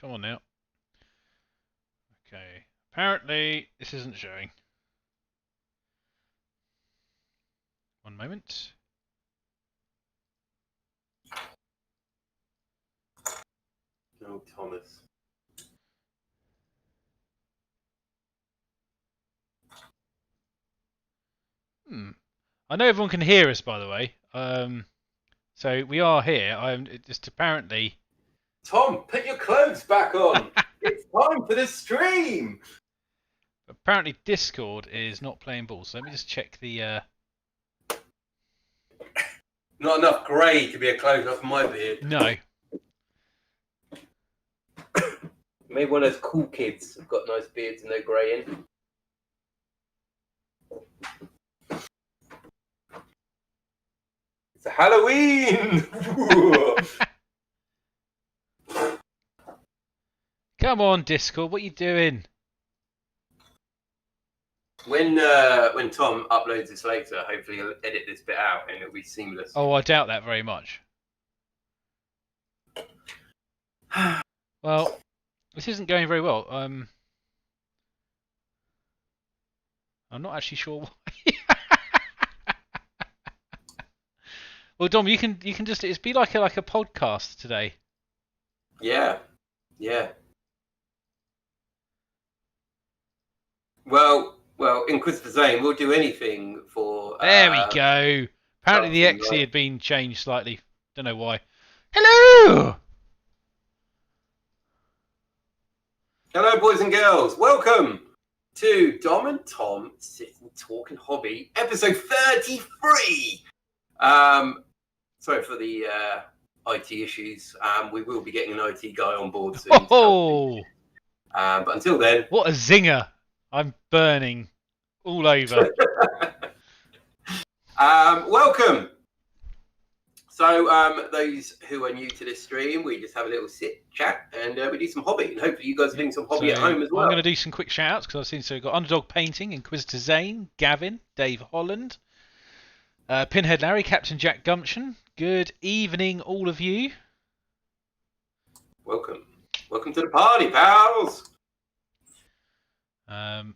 Come on now. Okay. Apparently, this isn't showing. One moment. No, Thomas. I know everyone can hear us, by the way. So we are here. I'm just apparently. Tom, put your clothes back on. It's time for the stream. Apparently, Discord is not playing ball. So let me just check the. Not enough grey to be a close off my beard. No. Maybe one of those cool kids have got nice beards and no grey in. It's a Halloween! Come on, Discord. What are you doing? When Tom uploads this later, hopefully he'll edit this bit out and it'll be seamless. Oh, I doubt that very much. Well, this isn't going very well. I'm not actually sure why. Well, Dom, you can just it's be like a podcast today. Yeah. Well, Inquisitor Zane, we'll do anything for. There we go. Apparently the XE had been changed slightly. Don't know why. Hello. Hello, boys and girls. Welcome to Dom and Tom Sitting Talking Hobby, episode 33. Sorry for the IT issues. We will be getting an IT guy on board soon. Oh! But until then... What a zinger. I'm burning all over. Welcome. So those who are new to this stream, we just have a little chat and we do some hobby. And hopefully you guys are doing some hobby at home as well. I'm going to do some quick shout-outs because I've seen we've got Underdog Painting, Inquisitor Zane, Gavin, Dave Holland, Pinhead Larry, Captain Jack Gumption. Good evening, all of you. Welcome to the party, pals.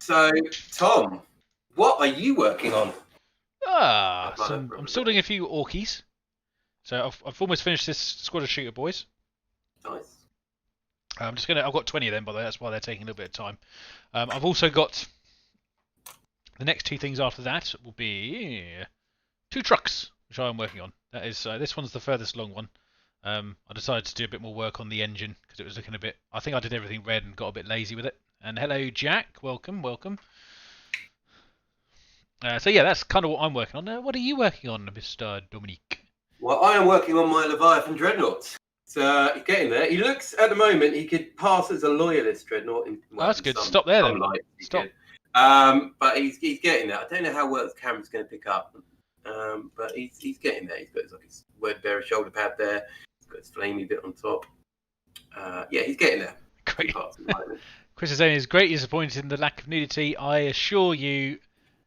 So, Tom, what are you working on? I'm still doing a few Orkies. So I've almost finished this squad of shooter boys. Nice. I've got 20 of them, by the way. That's why they're taking a little bit of time. I've also got the next two things after that will be 2 trucks, which I'm working on. That is this one's the furthest along one. I decided to do a bit more work on the engine because it was looking a bit. I think I did everything red and got a bit lazy with it. And hello, Jack. Welcome. So yeah, that's kind of what I'm working on. What are you working on, Mr. Dominique? Well, I am working on my Leviathan Dreadnought. So he's getting there. He looks, at the moment, he could pass as a loyalist Dreadnought. That's good. Stop there, then. Stop. But he's getting there. I don't know how well the camera's going to pick up. But he's getting there. He's got his word bearer shoulder pad there. He's got his flamey bit on top. Yeah, he's getting there. Great. Chris is saying he's greatly disappointed in the lack of nudity. I assure you,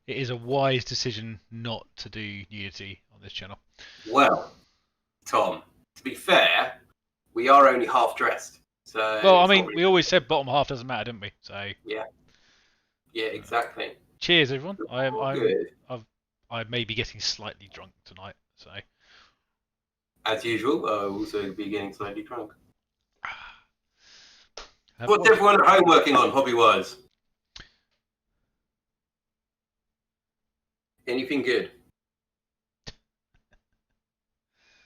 it is a wise decision not to do nudity on this channel. Well, Tom, to be fair, we are only half dressed. So well, I mean, we always said bottom half doesn't matter, didn't we? So yeah, exactly. Cheers, everyone. I may be getting slightly drunk tonight. So as usual, I'll also be getting slightly drunk. What's everyone at home working on, hobby-wise? Anything good?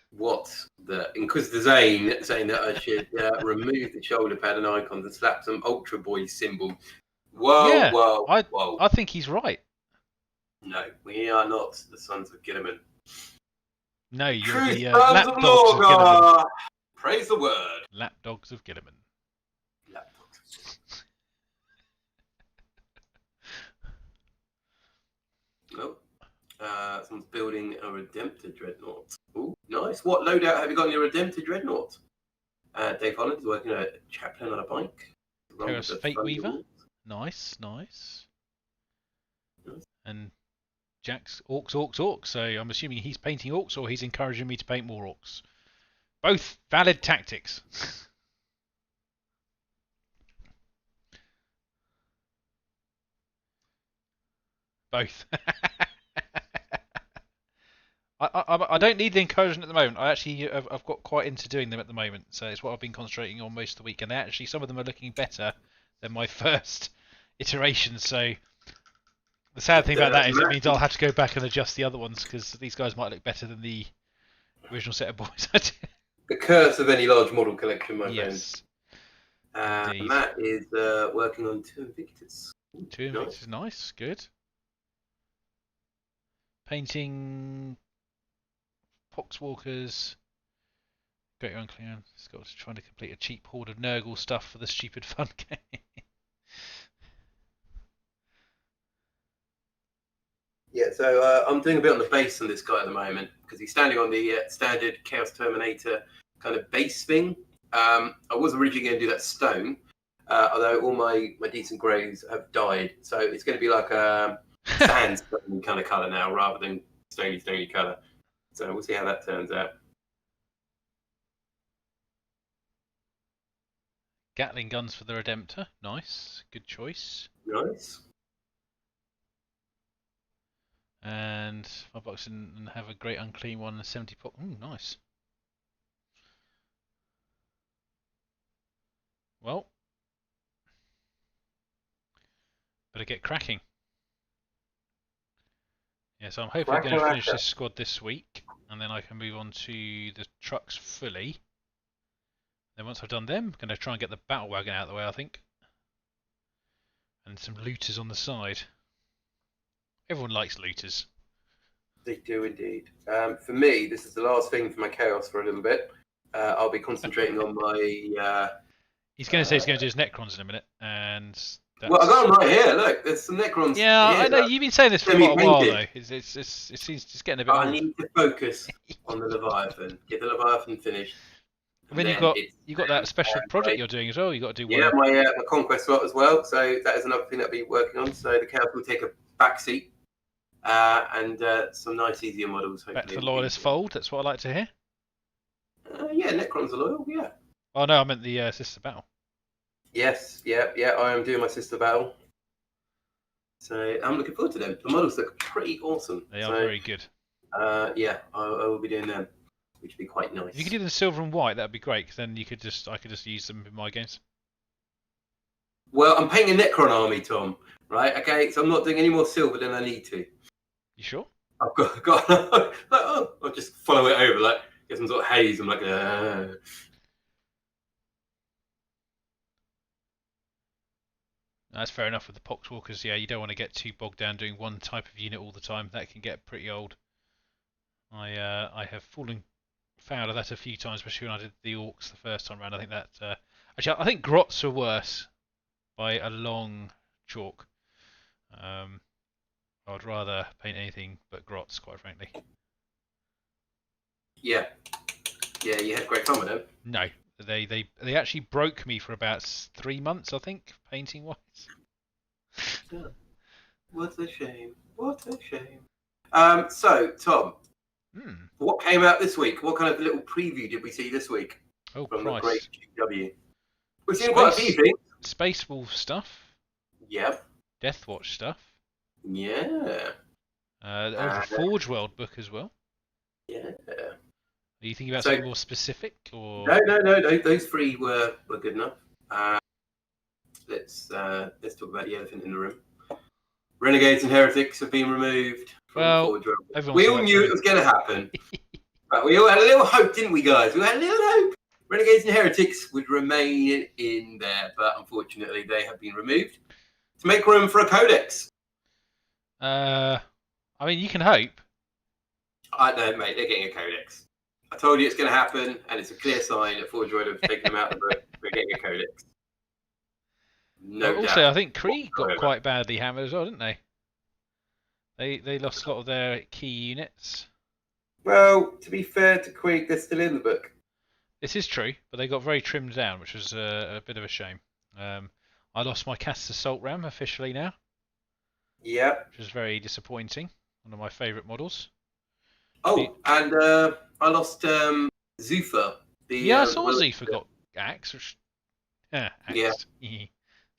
What? The Inquisitor Zane saying that I should remove the shoulder pad and icons and slap some Ultra Boy symbol. Whoa. I think he's right. No, we are not the sons of Gilliman. No, you're True the sons of Lorgar. Praise the word. Lapdogs of Gilliman. Oh, someone's building a Redemptive Dreadnought. Ooh, nice. What loadout have you got in your Redemptive Dreadnought? Dave Holland is working a chaplain on a bike. Paris Fate Weaver. Nice. And Jack's orcs. So I'm assuming he's painting orcs or he's encouraging me to paint more orcs. Both valid tactics. Both. I don't need the encouragement at the moment. I've got quite into doing them at the moment, so it's what I've been concentrating on most of the week. And actually, some of them are looking better than my first iteration. So the sad thing about that is it means I'll have to go back and adjust the other ones because these guys might look better than the original set of boys. The curse of any large model collection, my yes. friend. Matt is working on 2 Invictus. Two Invictus, nice, good. Painting Poxwalkers. Great Unclean. Scott's trying to complete a cheap horde of Nurgle stuff for the stupid fun game. Yeah, so I'm doing a bit on the base on this guy at the moment because he's standing on the standard Chaos Terminator kind of base thing. I was originally going to do that stone, although all my decent greys have died. So it's going to be like a sandstone kind of colour now rather than stony colour. So we'll see how that turns out. Gatling guns for the Redemptor, nice, good choice. Nice. And 5 bucks and have a great unclean one and 70 pop. Ooh, nice. Well, better get cracking. Yeah, so I'm hoping I'm going to finish this squad this week, and then I can move on to the trucks fully. Then once I've done them, I'm going to try and get the battle wagon out of the way, I think. And some looters on the side. Everyone likes looters. They do indeed. For me, this is the last thing for my chaos for a little bit. I'll be concentrating on my... He's going to say he's going to do his Necrons in a minute, and... Well, I got them right here. Look, there's some Necrons. Yeah, here, I know. You've been saying this for quite a while, though. It seems it's getting a bit. I need to focus on the Leviathan. Get the Leviathan finished. And then you've got that special project you're doing as well. You've got to do one. Yeah, my Conquest slot as well. So that is another thing that I'll be working on. So the Chaos will take a backseat. And some nice easier models. Hopefully. Back to the Loyalist fold. That's what I like to hear. Yeah, Necrons are loyal. Yeah. Oh no, I meant the Sister Battle. Yes, yeah. I am doing my Sister Battle. So I'm looking forward to them. The models look pretty awesome. They are very good. Yeah, I will be doing them, which would be quite nice. If you could do them silver and white, that'd be great. Because then I could just use them in my games. Well, I'm painting a Necron army, Tom. Right? Okay, so I'm not doing any more silver than I need to. You sure? I've got I'll just follow it over, like get some sort of haze. I'm like, That's fair enough with the Poxwalkers. Yeah, you don't want to get too bogged down doing one type of unit all the time. That can get pretty old. I have fallen foul of that a few times, especially when I did the Orcs the first time around. I think that actually I think Grots are worse by a long chalk. I'd rather paint anything but Grots, quite frankly. Yeah, you had great fun with them. No, they actually broke me for about 3 months, I think, painting wise. Yeah. What a shame. What a shame. So, Tom, what came out this week? What kind of little preview did we see this week? Oh, from Christ. the great GW? We've seen quite a few things. Space Wolf stuff. Yep. Deathwatch stuff. Yeah. The Forge World book as well. Yeah. Are you thinking about something more specific, or no? Those 3 were good enough. Let's talk about the elephant in the room. Renegades and heretics have been removed from the Forge World. We all knew it was going to happen, but we all had a little hope, didn't we, guys? We had a little hope. Renegades and heretics would remain in there, but unfortunately, they have been removed to make room for a codex. I mean, you can hope. I know, mate. They're getting a codex. I told you it's going to happen, and it's a clear sign that Forge World have taken them out of the book. We're getting a codex. No doubt. Also, I think Krieg got quite badly hammered as well, didn't they? They lost a lot of their key units. Well, to be fair to Krieg, they're still in the book. This is true, but they got very trimmed down, which was a bit of a shame. I lost my Cast Assault Ram officially now. Yeah. Which was very disappointing. One of my favourite models. Oh, and I lost Zuffa. I saw Zuffa got axed. Which... axed. Yeah.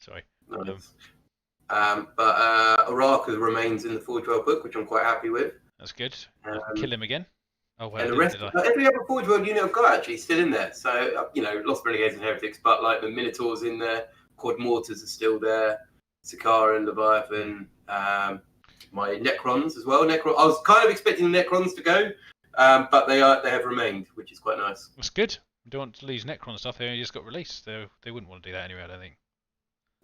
Sorry. Nice. But Oraka remains in the Forge World book, which I'm quite happy with. That's good. I can kill him again. Oh, well, and the rest, every other Forge World unit I've got actually is still in there. So, Lost Renegades and Heretics, but like the Minotaurs in there, Quad Mortars are still there, Sakaara and Leviathan, my Necrons as well. I was kind of expecting the Necrons to go, but they have remained, which is quite nice. That's good. We don't want to lose Necron stuff. They only just got released. They wouldn't want to do that anyway, I don't think.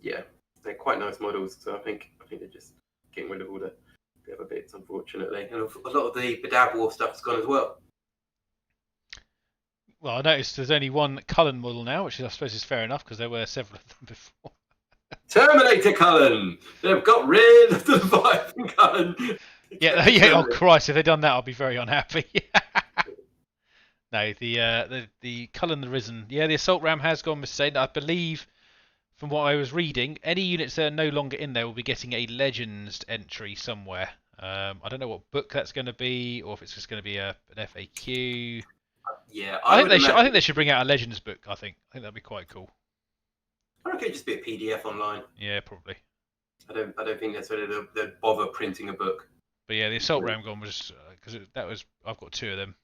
Yeah, they're quite nice models. So I think they're just getting rid of all the other bits, unfortunately. And a lot of the Badab War stuff has gone as well. Well, I noticed there's only one Cullen model now, which I suppose is fair enough because there were several of them before. Terminator Cullen! They've got rid of the Leviathan Cullen. Yeah. Oh Christ! If they'd done that, I'd be very unhappy. No, the Cullen the Risen. Yeah, the Assault Ram has gone missing. I believe, from what I was reading, any units that are no longer in there will be getting a Legends entry somewhere. I don't know what book that's going to be, or if it's just going to be an FAQ. Yeah, I think they should bring out a Legends book. I think that'd be quite cool. I reckon it'd just be a PDF online. Yeah, probably. I don't think necessarily they'd bother printing a book. But yeah, the Assault Ram gone was because I've got two of them.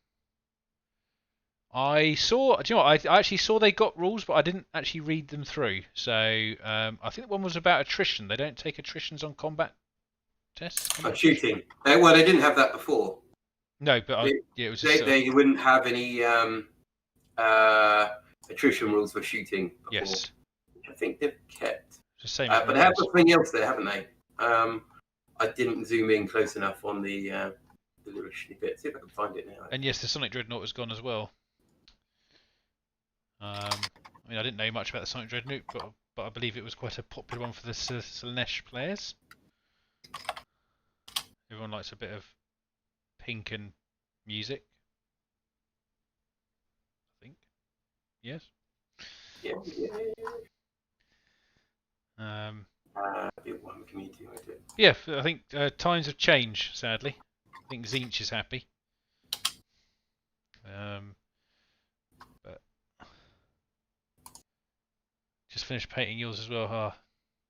I saw. Do you know what? I actually saw they got rules, but I didn't actually read them through. So I think one was about attrition. They don't take attritions on combat tests. Shooting. They didn't have that before. No, but it was. Just, they wouldn't have any attrition rules for shooting before. Yes. Which I think they've kept. The same. But they have something else there, haven't they? I didn't zoom in close enough on the little snippet. See if I can find it now. And yes, the Sonic Dreadnought has gone as well. I mean, I didn't know much about the Sonic Dreadnought, but I believe it was quite a popular one for the Slaanesh players. Everyone likes a bit of pink and music. I think. Yes. Yeah. Yeah, I think times have changed, sadly. I think Zinch is happy. But just finished painting yours as well. Oh,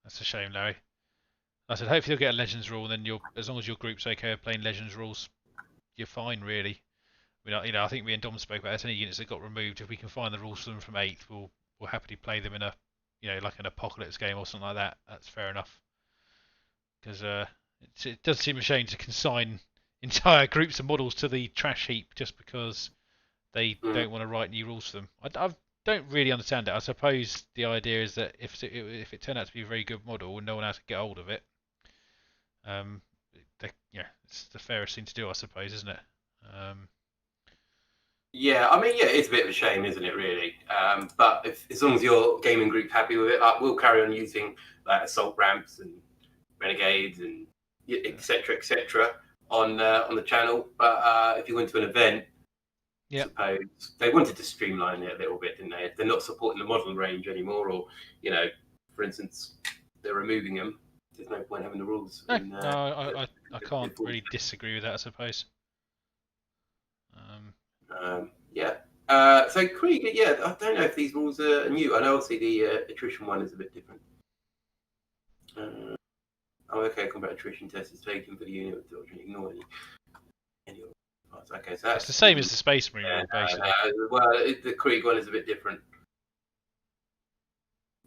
that's a shame, Larry. I said, hopefully you'll get a Legends rule, and then as long as your group's okay with playing Legends rules, you're fine, really. I mean, I think me and Dom spoke about it. Any units that got removed, if we can find the rules for them from 8th, we'll happily play them in a, like an Apocalypse game or something like that. That's fair enough. Because it does seem a shame to consign entire groups of models to the trash heap just because they don't want to write new rules for them. I don't really understand it. I suppose the idea is that if it turned out to be a very good model and no one else could get hold of it, it's the fairest thing to do, I suppose, isn't it? Yeah, I mean, it's a bit of a shame, isn't it, really? But as long as your gaming group's happy with it, we'll carry on using assault ramps and renegades and etc. on the channel. But if you went to an event, I suppose they wanted to streamline it a little bit, didn't they? If they're not supporting the model range anymore, or for instance, they're removing them, there's no point having the rules. I can't really disagree with that, I suppose. So Krieg, I don't know if these rules are new. I know obviously the attrition one is a bit different. Combat attrition test is taken for the unit with dodge and ignore any parts. Okay, so it's the same as the Space Marine rule, basically. The Krieg one is a bit different.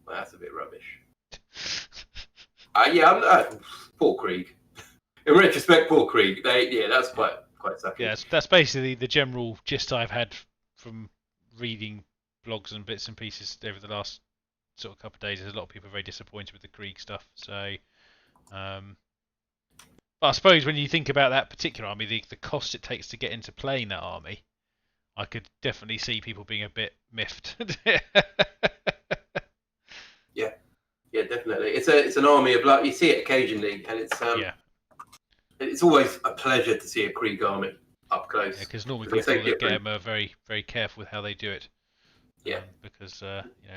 Well, that's a bit rubbish. Poor Krieg. In retrospect, poor Krieg. That's quite sucky. Yeah, that's basically the general gist I've had from reading blogs and bits and pieces over the last sort of couple of days. There's a lot of people very disappointed with the Krieg stuff. So, but I suppose when you think about that particular army, the cost it takes to get into playing that army, I could definitely see people being a bit miffed. Yeah, definitely. It's an army of blood. You see it occasionally, and it's always a pleasure to see a Krieg army up close. Yeah, because normally people that get them are very, very careful with how they do it. Yeah. Because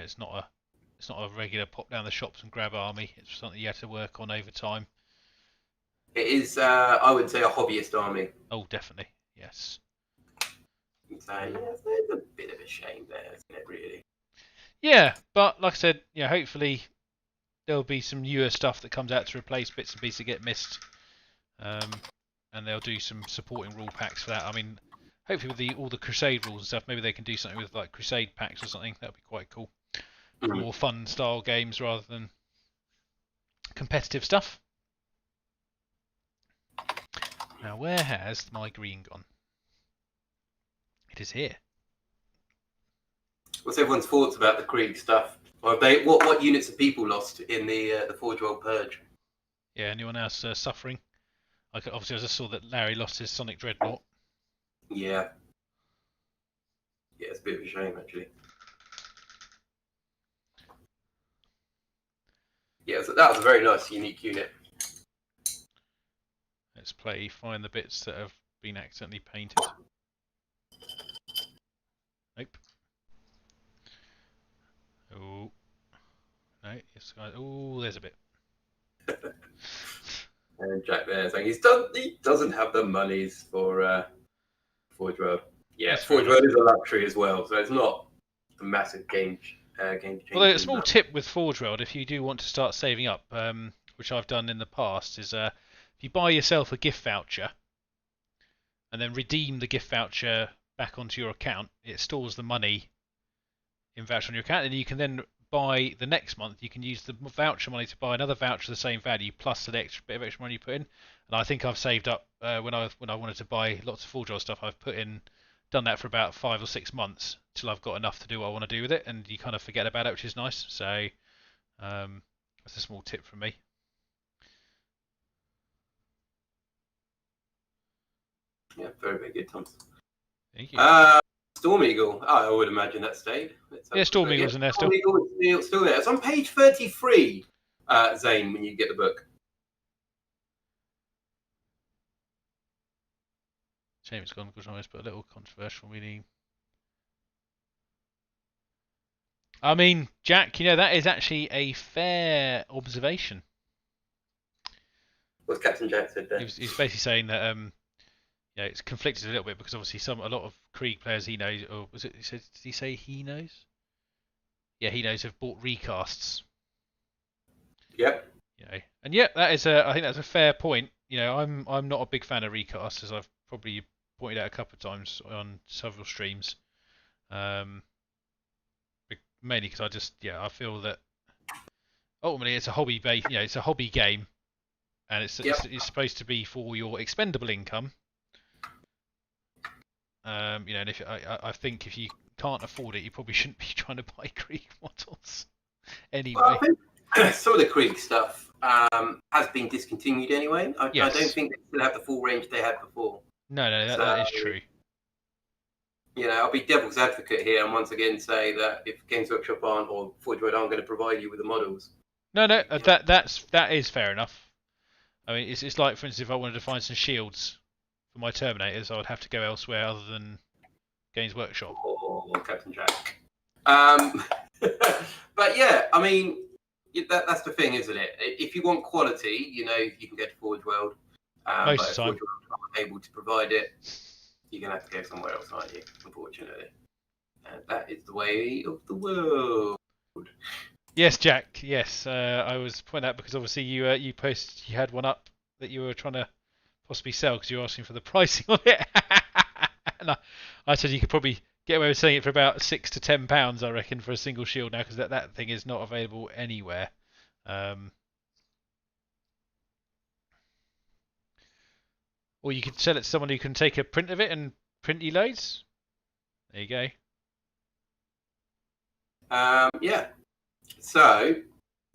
it's not a regular pop down the shops and grab army. It's something you have to work on over time. It is, I would say, a hobbyist army. Oh, definitely. Yes. So there's a bit of a shame there, isn't it? Really. Yeah, but like I said, hopefully there'll be some newer stuff that comes out to replace bits and pieces that get missed, and they'll do some supporting rule packs for that. I mean, hopefully with all the Crusade rules and stuff, maybe they can do something with like Crusade packs or something. That would be quite cool. For more fun style games rather than competitive stuff. Now, where has my green gone? It is here. What's everyone's thoughts about the Krieg stuff? Or what units of people lost in the Forge World Purge? Yeah, anyone else suffering? Obviously, I just saw that Larry lost his Sonic Dreadnought. Yeah. Yeah, it's a bit of a shame, actually. Yeah, so that was a very nice, unique unit. Let's find the bits that have been accidentally painted. Nope. Oh. No, yes, oh, there's a bit. And Jack there saying he doesn't have the monies for Forge World. Yeah, Forge World is a luxury as well, so it's not a massive game changer. Although a small tip with Forge World, if you do want to start saving up, which I've done in the past, is if you buy yourself a gift voucher and then redeem the gift voucher back onto your account, it stores the money in voucher on your account, and you can then buy the next month. You can use the voucher money to buy another voucher of the same value plus an extra bit of extra money you put in. And I think I've saved up when I wanted to buy lots of Forge World stuff. I've done that for about 5 or 6 months till I've got enough to do what I want to do with it, and you kind of forget about it, which is nice. So that's a small tip from me. Yeah, very, very good, Tom. Thank you. Storm Eagle. Oh, I would imagine that stayed. Yeah, Storm Eagle's in there still. Storm Eagle is still there. It's on page 33, Zane, when you get the book. Shame it's gone because I almost put a little controversial meaning. I mean, Jack, that is actually a fair observation. What's Captain Jack said there? He's basically saying that it's conflicted a little bit because obviously a lot of Krieg players he knows, or did he say he knows? Yeah, he knows have bought recasts. Yep. And yeah, I think that's a fair point. I'm not a big fan of recasts, as I've probably pointed out a couple of times on several streams. Mainly because I feel that ultimately it's a hobby it's a hobby game, and it's supposed to be for your expendable income. And I think if you can't afford it, you probably shouldn't be trying to buy Krieg models anyway. Well, I think some of the Krieg stuff has been discontinued anyway. I don't think they still have the full range they had before. No, that is true. I'll be devil's advocate here and once again say that if Games Workshop or Forge World aren't going to provide you with the models. No, that is fair enough. I mean, it's like, for instance, if I wanted to find some shields for my Terminators, I would have to go elsewhere other than Games Workshop. Or Captain Jack. But yeah, I mean, that's the thing, isn't it? If you want quality, you can go to Forge World. Most of the time. Forge World aren't able to provide it, you're going to have to go somewhere else, aren't you? Unfortunately. And that is the way of the world. Yes, Jack. Yes, I was pointing out because obviously you had one up that you were trying to possibly sell because you were asking for the pricing on it. And I said you could probably get away with selling it for about £6 to £10, I reckon, for a single shield now, because that thing is not available anywhere. Or you could sell it to someone who can take a print of it and print you loads. There you go. Yeah. So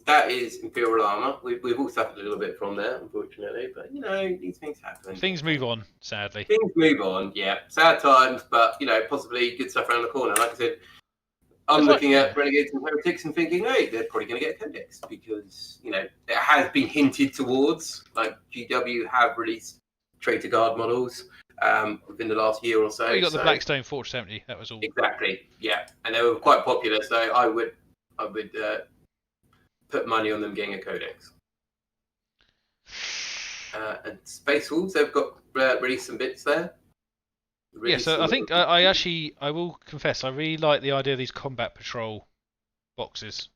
that is Imperial Armour. We've all suffered a little bit from there, unfortunately, but these things happen. Things move on, sadly. Things move on, yeah. Sad times, but possibly good stuff around the corner. Like I said, I'm looking at Renegades and Heretics and thinking, hey, they're probably going to get a Codex because it has been hinted towards. Like GW have released Traitor Guard models within the last year or so. Oh, you got the Blackstone Forge 70. That was all. Exactly, yeah, and they were quite popular. So I would put money on them getting a Codex. And Space Wolves, they've got released some bits there. Yeah, so I think I will confess, I really like the idea of these Combat Patrol boxes.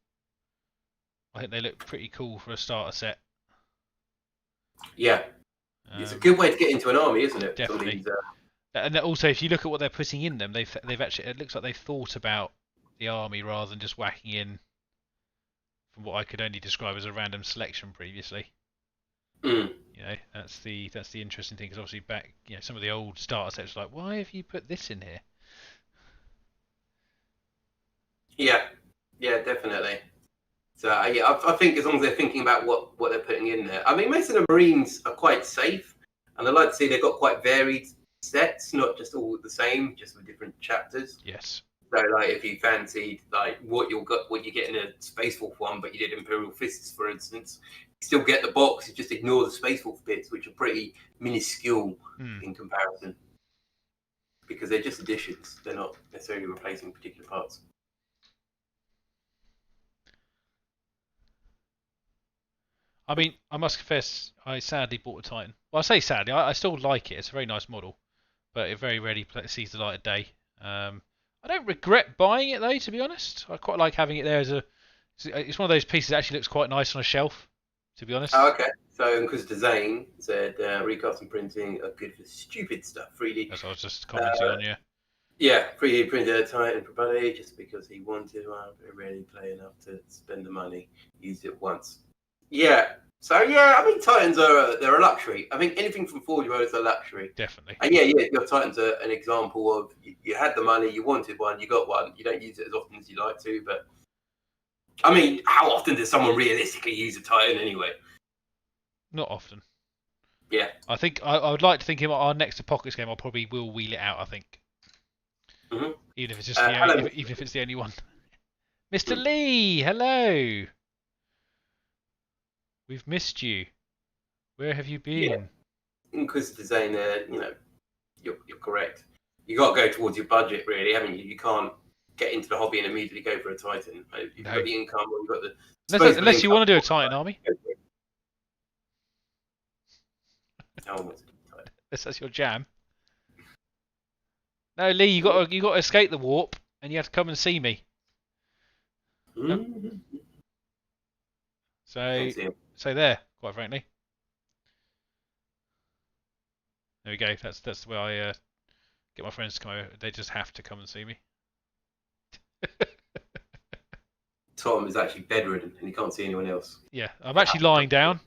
I think they look pretty cool for a starter set. Yeah, it's a good way to get into an army, isn't it? Definitely. And also, if you look at what they're putting in them, they've actually, it looks like they've thought about the army rather than just whacking in from what I could only describe as a random selection previously. Mm. You know, that's the interesting thing, because obviously back, some of the old starter sets were like, why have you put this in here? Yeah, definitely. So I think as long as they're thinking about what they're putting in there. I mean, most of the Marines are quite safe, and I like to see they've got quite varied sets, not just all the same, just with different chapters. Yes. So, like, if you fancied like what you get in a Space Wolf one, but you did Imperial Fists, for instance, you still get the box. You just ignore the Space Wolf bits, which are pretty minuscule in comparison, because they're just additions. They're not necessarily replacing particular parts. I mean, I must confess, I sadly bought a Titan. Well, I say sadly, I still like it. It's a very nice model, but it very rarely sees the light of day. I don't regret buying it though, to be honest. I quite like having it there as a. It's one of those pieces that actually looks quite nice on a shelf, to be honest. Oh, okay. So Inquisitor Zane said recast and printing are good for stupid stuff. 3D. That's what I was just commenting on, yeah. Yeah, 3D printed a Titan for Buddy just because he wanted one, but rarely play enough to spend the money. Used it once. Yeah. So yeah, I mean Titans they're a luxury. I think anything from 40 is a luxury. Definitely. And yeah, your Titans are an example of you had the money, you wanted one, you got one. You don't use it as often as you like to, but I mean, how often does someone realistically use a Titan anyway? Not often. Yeah. I think I would like to think in our next Apocalypse game, I probably will wheel it out. I think. Mm-hmm. Even if it's just even if it's the only one. Mr. Lee, hello. We've missed you. Where have you been? Yeah. Inquisitor Zane, you're correct. You got to go towards your budget, really, haven't you? You can't get into the hobby and immediately go for a Titan. You've got the income, or you've got the. Unless you want to do a Titan army. That's your jam. No, Lee, you got to escape the warp, and you have to come and see me. Mm-hmm. So there, quite frankly. There we go. That's the way I get my friends to come over. They just have to come and see me. Tom is actually bedridden and he can't see anyone else. Yeah, I'm actually lying down.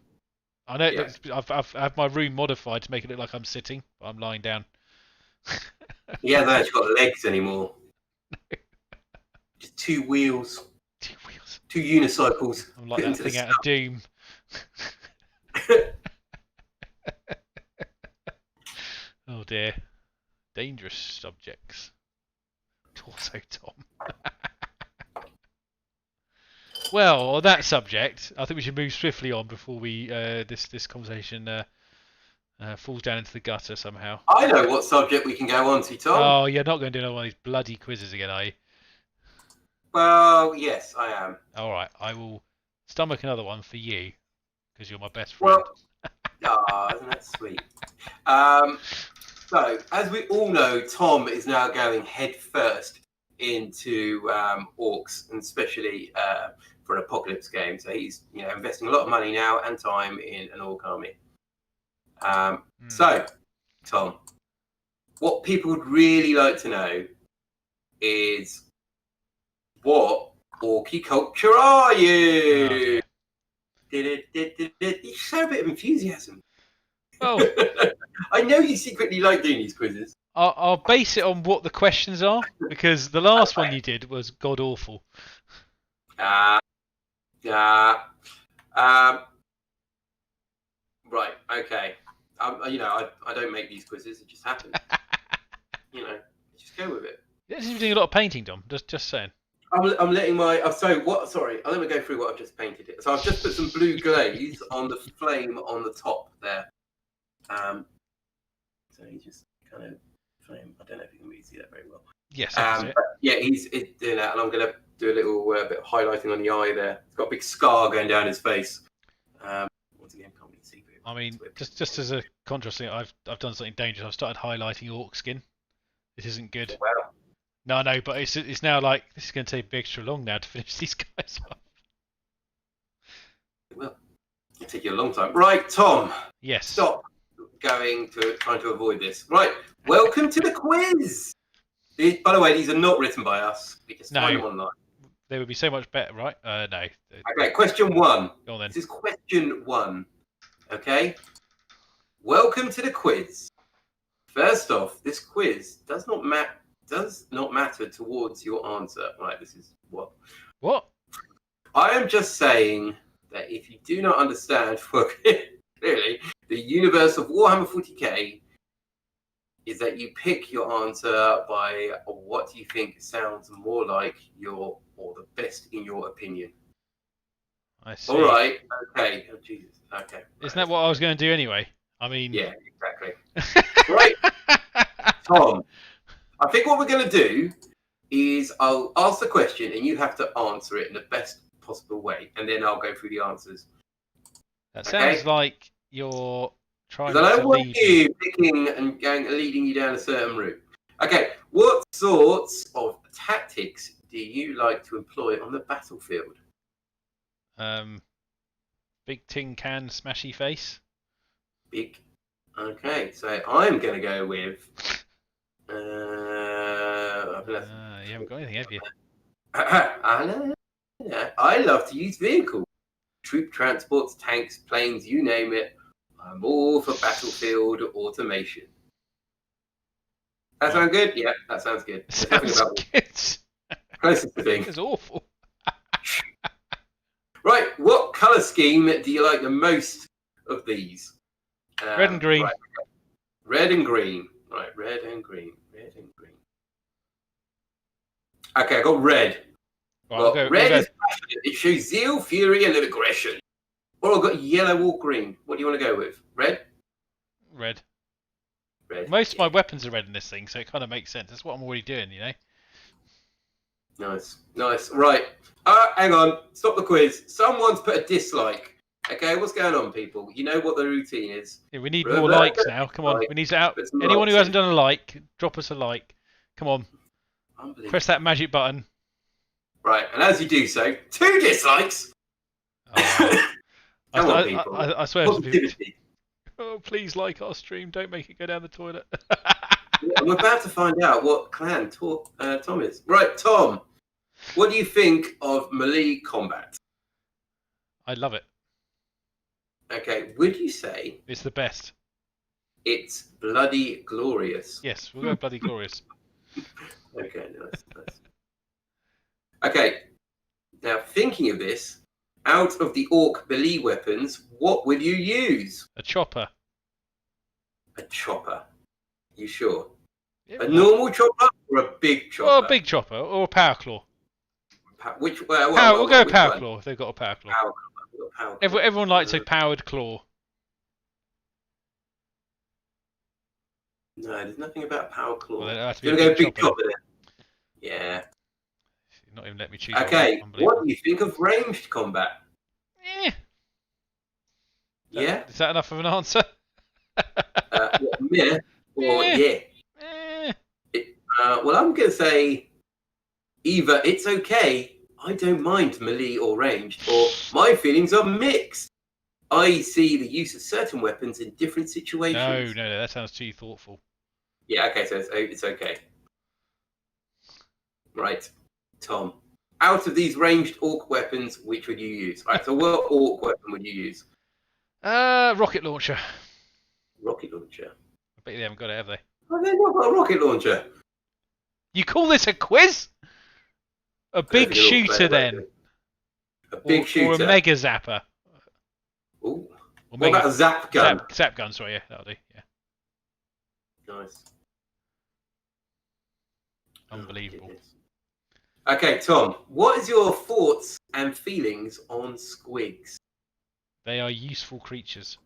I know I've had my room modified to make it look like I'm sitting, but I'm lying down. He hasn't actually got legs anymore. Just two wheels. Two unicycles. I'm like that thing out of Doom. Oh dear. Dangerous subjects. Torso Tom. Well, on that subject, I think we should move swiftly on before we this conversation falls down into the gutter somehow. I know what subject we can go on to, Tom. Oh, you're not going to do another one of these bloody quizzes again, are you? Well, yes, I am. All right, I will stomach another one for you because you're my best friend. Well, isn't that sweet? So, as we all know, Tom is now going head first into orcs, and especially for an apocalypse game. So he's investing a lot of money now and time in an orc army. So, Tom, what people would really like to know is, what orky culture are you? You show a bit of enthusiasm. Oh, I know you secretly like doing these quizzes. I'll base it on what the questions are, because the last one you did was god awful. Right, okay. I don't make these quizzes; it just happens. Just go with it. You seem to be doing a lot of painting, Dom. Just saying. I'm letting my. Sorry, let me go through what I've just painted it. So I've just put some blue glaze on the flame on the top there. So he's just kind of flame. I don't know if you can really see that very well. Yes. Yeah, he's doing that, and I'm going to do a little bit of highlighting on the eye there. He's got a big scar going down his face. Once again, can't really see. I mean, just as a contrast thing, I've done something dangerous. I've started highlighting orc skin. This isn't good. Wow. No, but it's now like this is going to take extra long now to finish these guys off. Well, it'll take you a long time. Right, Tom. Yes. Stop trying to avoid this. Right, welcome to the quiz. By the way, these are not written by us. We just find them online. They would be so much better, right? No. Okay, question 1. Go on then. This is question 1. Okay. Welcome to the quiz. First off, this quiz does not matter towards your answer. Right, this is what? What? I am just saying that if you do not understand clearly the universe of Warhammer 40k, is that you pick your answer by what you think sounds more like or the best in your opinion. I see. All right. Okay. Oh, Jesus. Okay. Isn't that what I was going to do anyway? I mean. Yeah, exactly. Right. Tom, I think what we're going to do is I'll ask the question and you have to answer it in the best possible way, and then I'll go through the answers. That sounds like you're trying I don't to want lead you picking and leading you down a certain route. Okay, what sorts of tactics do you like to employ on the battlefield? Big tin can smashy face. Big. Okay, so I'm going to go with. You haven't got anything, have you? I love to use vehicles. Troop transports, tanks, planes, you name it. I'm all for battlefield automation. That sound good? Yeah, that sounds good. Sounds good. Closest to being. It's awful. Right, what colour scheme do you like the most of these? Red and green. Right. Red and green. Right, red and green. Red and green. Okay, I red. Right, red is passionate. It shows zeal, fury, and aggression. Or I've got yellow or green. What do you want to go with? Red? Red. Red. Most of my weapons are red in this thing, so it kind of makes sense. That's what I'm already doing, you know? Nice. Right. Hang on. Stop the quiz. Someone's put a dislike. Okay, what's going on, people? You know what the routine is. Yeah, we need more likes now. Come on. We need to out. Anyone who hasn't done a like, drop us a like. Come on. Press that magic button. Right, and as you do so, 2 dislikes. Oh. Come on, people. I swear to people. Oh, please like our stream. Don't make it go down the toilet. I'm about to find out what clan Tom is. Right, Tom. What do you think of melee combat? I love it. Okay, would you say it's the best? It's bloody glorious. Yes, we'll go bloody glorious. Okay, nice. Okay, now thinking of this, out of the orc melee weapons, what would you use? A chopper. A chopper. You sure? Yeah, a normal chopper or a big chopper? Or a big chopper, or a power claw. Which? We'll go power claw if they've got a power claw. Power claw. Everyone likes a powered claw. No, there's nothing about power claw. Well, then it'll have to be a big chopper then. Yeah. Not even let me choose. Okay, what do you think of ranged combat? Yeah. Is that enough of an answer? Yeah. Or yeah. Well, I'm going to say either it's okay, I don't mind melee or ranged, or my feelings are mixed. I see the use of certain weapons in different situations. No, that sounds too thoughtful. Yeah, okay, so it's okay. Right, Tom. Out of these ranged orc weapons, which would you use? Right, so what orc weapon would you use? Rocket launcher. Rocket launcher. I bet they haven't got it, have they? Oh, they've not got a rocket launcher. You call this a quiz? A big shooter, then? A big shooter. Or a mega zapper. Ooh. What about a zap gun? Zap gun, sorry, yeah, that'll do, yeah. Nice. Unbelievable. Okay, Tom, what is your thoughts and feelings on squigs? They are useful creatures.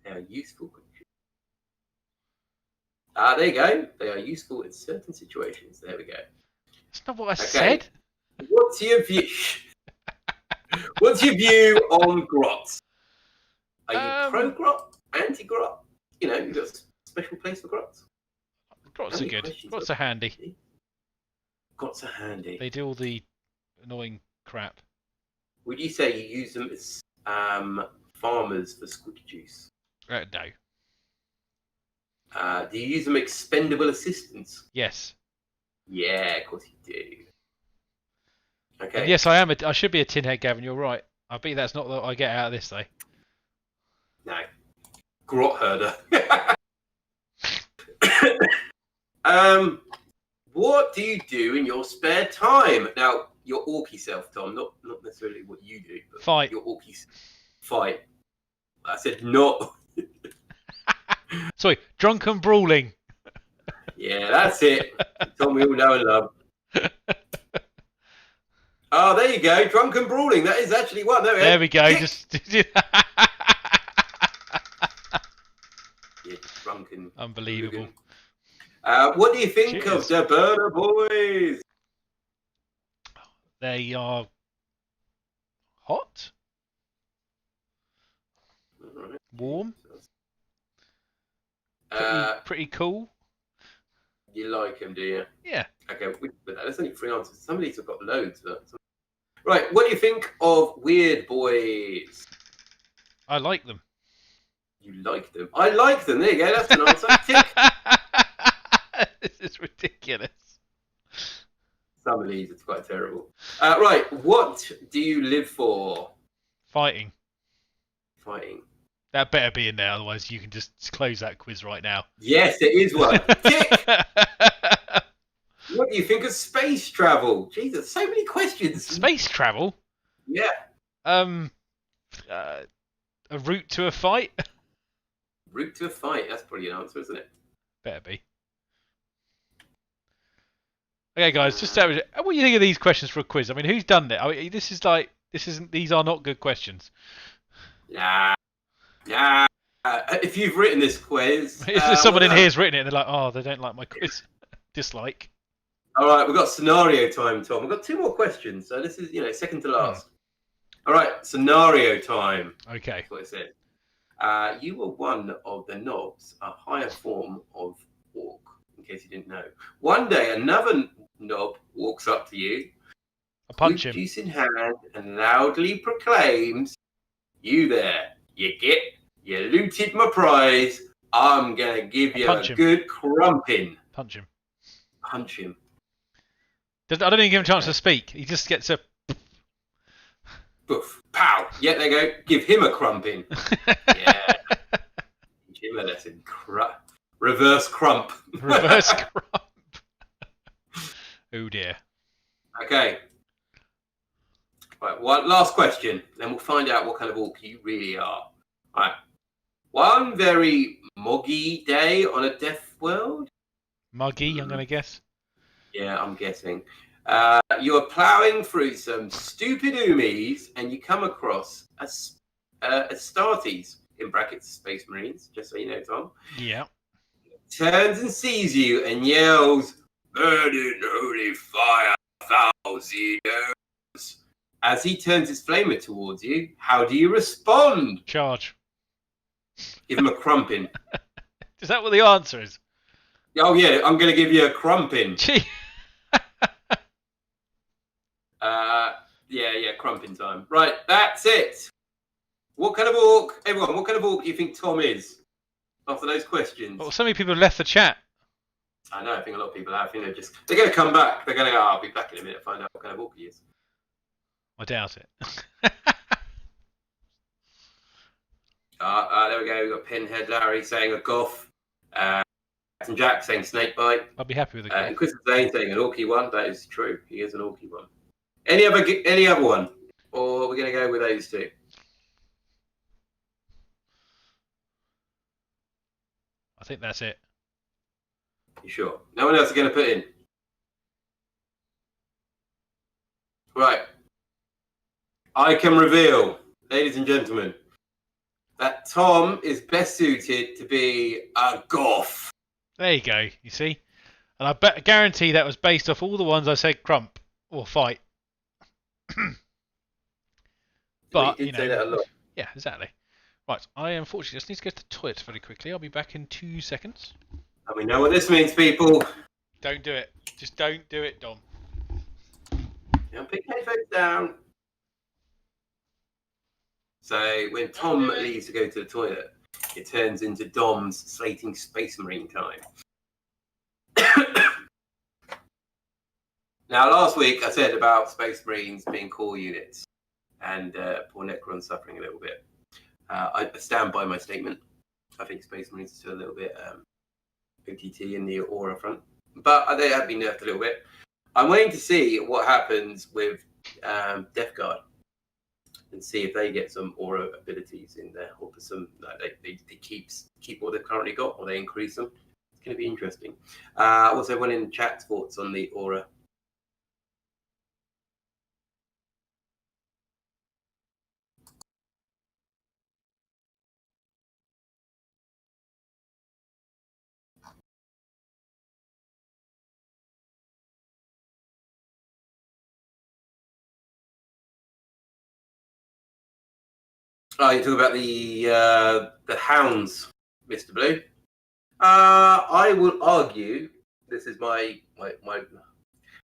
They are useful creatures. There you go. They are useful in certain situations. There we go. That's not what I said. What's your view? What's your view on grots? Are you pro grot, anti grot? You know, you've got a special place for grots. Grots are good. Grots are handy. Grots are handy. They do all the annoying crap. Would you say you use them as farmers for squid juice? No. Do you use them expendable assistants? Yes. Yeah, of course you do. Okay. And yes, I am. I should be a tin head, Gavin. You're right. I bet that's not what I get out of this, though. No. Grot herder. What do you do in your spare time? Now, your orky self, Tom, not necessarily what you do, but Fight. your orky self. Fight. I said not. Sorry, drunken brawling. Yeah, that's it. Tom, we all know and love. Oh, there you go. Drunken brawling. That is actually one. There we go. Yeah. Just Yeah, drunken. unbelievable. What do you think of the Burner Boys? They are hot, Right. warm, pretty cool. You like them, do you? Yeah. Okay, but that's only 3 answers. Some of these have got loads. Right, what do you think of Weird Boys? I like them. You like them. I like them. There you go. That's an answer. Tick. This is ridiculous. Some of these are quite terrible. Right, what do you live for? Fighting. Fighting. That better be in there, otherwise you can just close that quiz right now. Yes, it is one. Tick. What do you think of space travel? Jesus, so many questions. Space travel? Yeah. A route to a fight? Route to a fight. That's probably an answer, isn't it? Better be. Okay, guys, just what do you think of these questions for a quiz? I mean, who's done it? I mean, these are not good questions. Nah. If you've written this quiz, If someone in here's written it, and they're like, "Oh, they don't like my quiz." Dislike. All right, we've got scenario time, Tom. We've got 2 more questions, so this is second to last. All right, scenario time. Okay. That's what it said. You were one of the knobs, a higher form of orc, in case you didn't know. One day, another knob walks up to you, I punch him. juice in hand, and loudly proclaims, "You there, you looted my prize. I'm going to give you a good crumping." Punch him. Punch him. I don't even give him a chance to speak. He just gets a... Boof. Pow. Yeah, there you go. Give him a crumping. Yeah. Teach him a lesson. Reverse crump. Reverse crump. Oh, dear. Okay. Right, one last question. Then we'll find out what kind of orc you really are. All right. One very muggy day on a death world. Muggy, I'm going to guess. Yeah, I'm guessing. You're ploughing through some stupid oomies, and you come across a Astartes, in brackets Space Marines, just so you know, Tom. Yeah. Turns and sees you and yells, "Burn in holy fire, Falzinos." As he turns his flamer towards you, how do you respond? Charge. Give him a crumping. Is that what the answer is? Oh, yeah, I'm going to give you a crumping. Gee. Yeah, crumping time. Right, that's it. What kind of orc, everyone, what kind of orc do you think Tom is? After those questions. Well, so many people have left the chat. I know, I think a lot of people have. They're going to come back. They're going to go, I'll be back in a minute to find out what kind of orc he is. I doubt it. There we go. We've got Pinhead Larry saying a goth. Captain Jack saying snakebite. I'll be happy with it. And Chris Zane saying an orky one. That is true. He is an orky one. Any other one? Or we're going to go with those 2? I think that's it. You sure? No one else is going to put in? Right. I can reveal, ladies and gentlemen, that Tom is best suited to be a goth. There you go, you see? And I guarantee that was based off all the ones I said crump or fight. But, you know, say that a lot. Yeah, exactly. Right, I unfortunately just need to go to the toilet very quickly. I'll be back in 2 seconds. And we know what this means, people. Don't do it. Just don't do it, Dom. Now, put your headphones down. So when Tom leaves to go to the toilet, it turns into Dom's slating Space Marine time. Now, last week I said about Space Marines being core units and poor Necrons suffering a little bit. I stand by my statement. I think Space Marines are still a little bit OTT in the aura front, but they have been nerfed a little bit. I'm waiting to see what happens with Death Guard and see if they get some aura abilities in there, or for some they keep what they've currently got, or they increase them. It's going to be interesting. Also, one in the chat thoughts on the aura. Oh, you talk about the hounds, Mr. Blue. I will argue. This is my.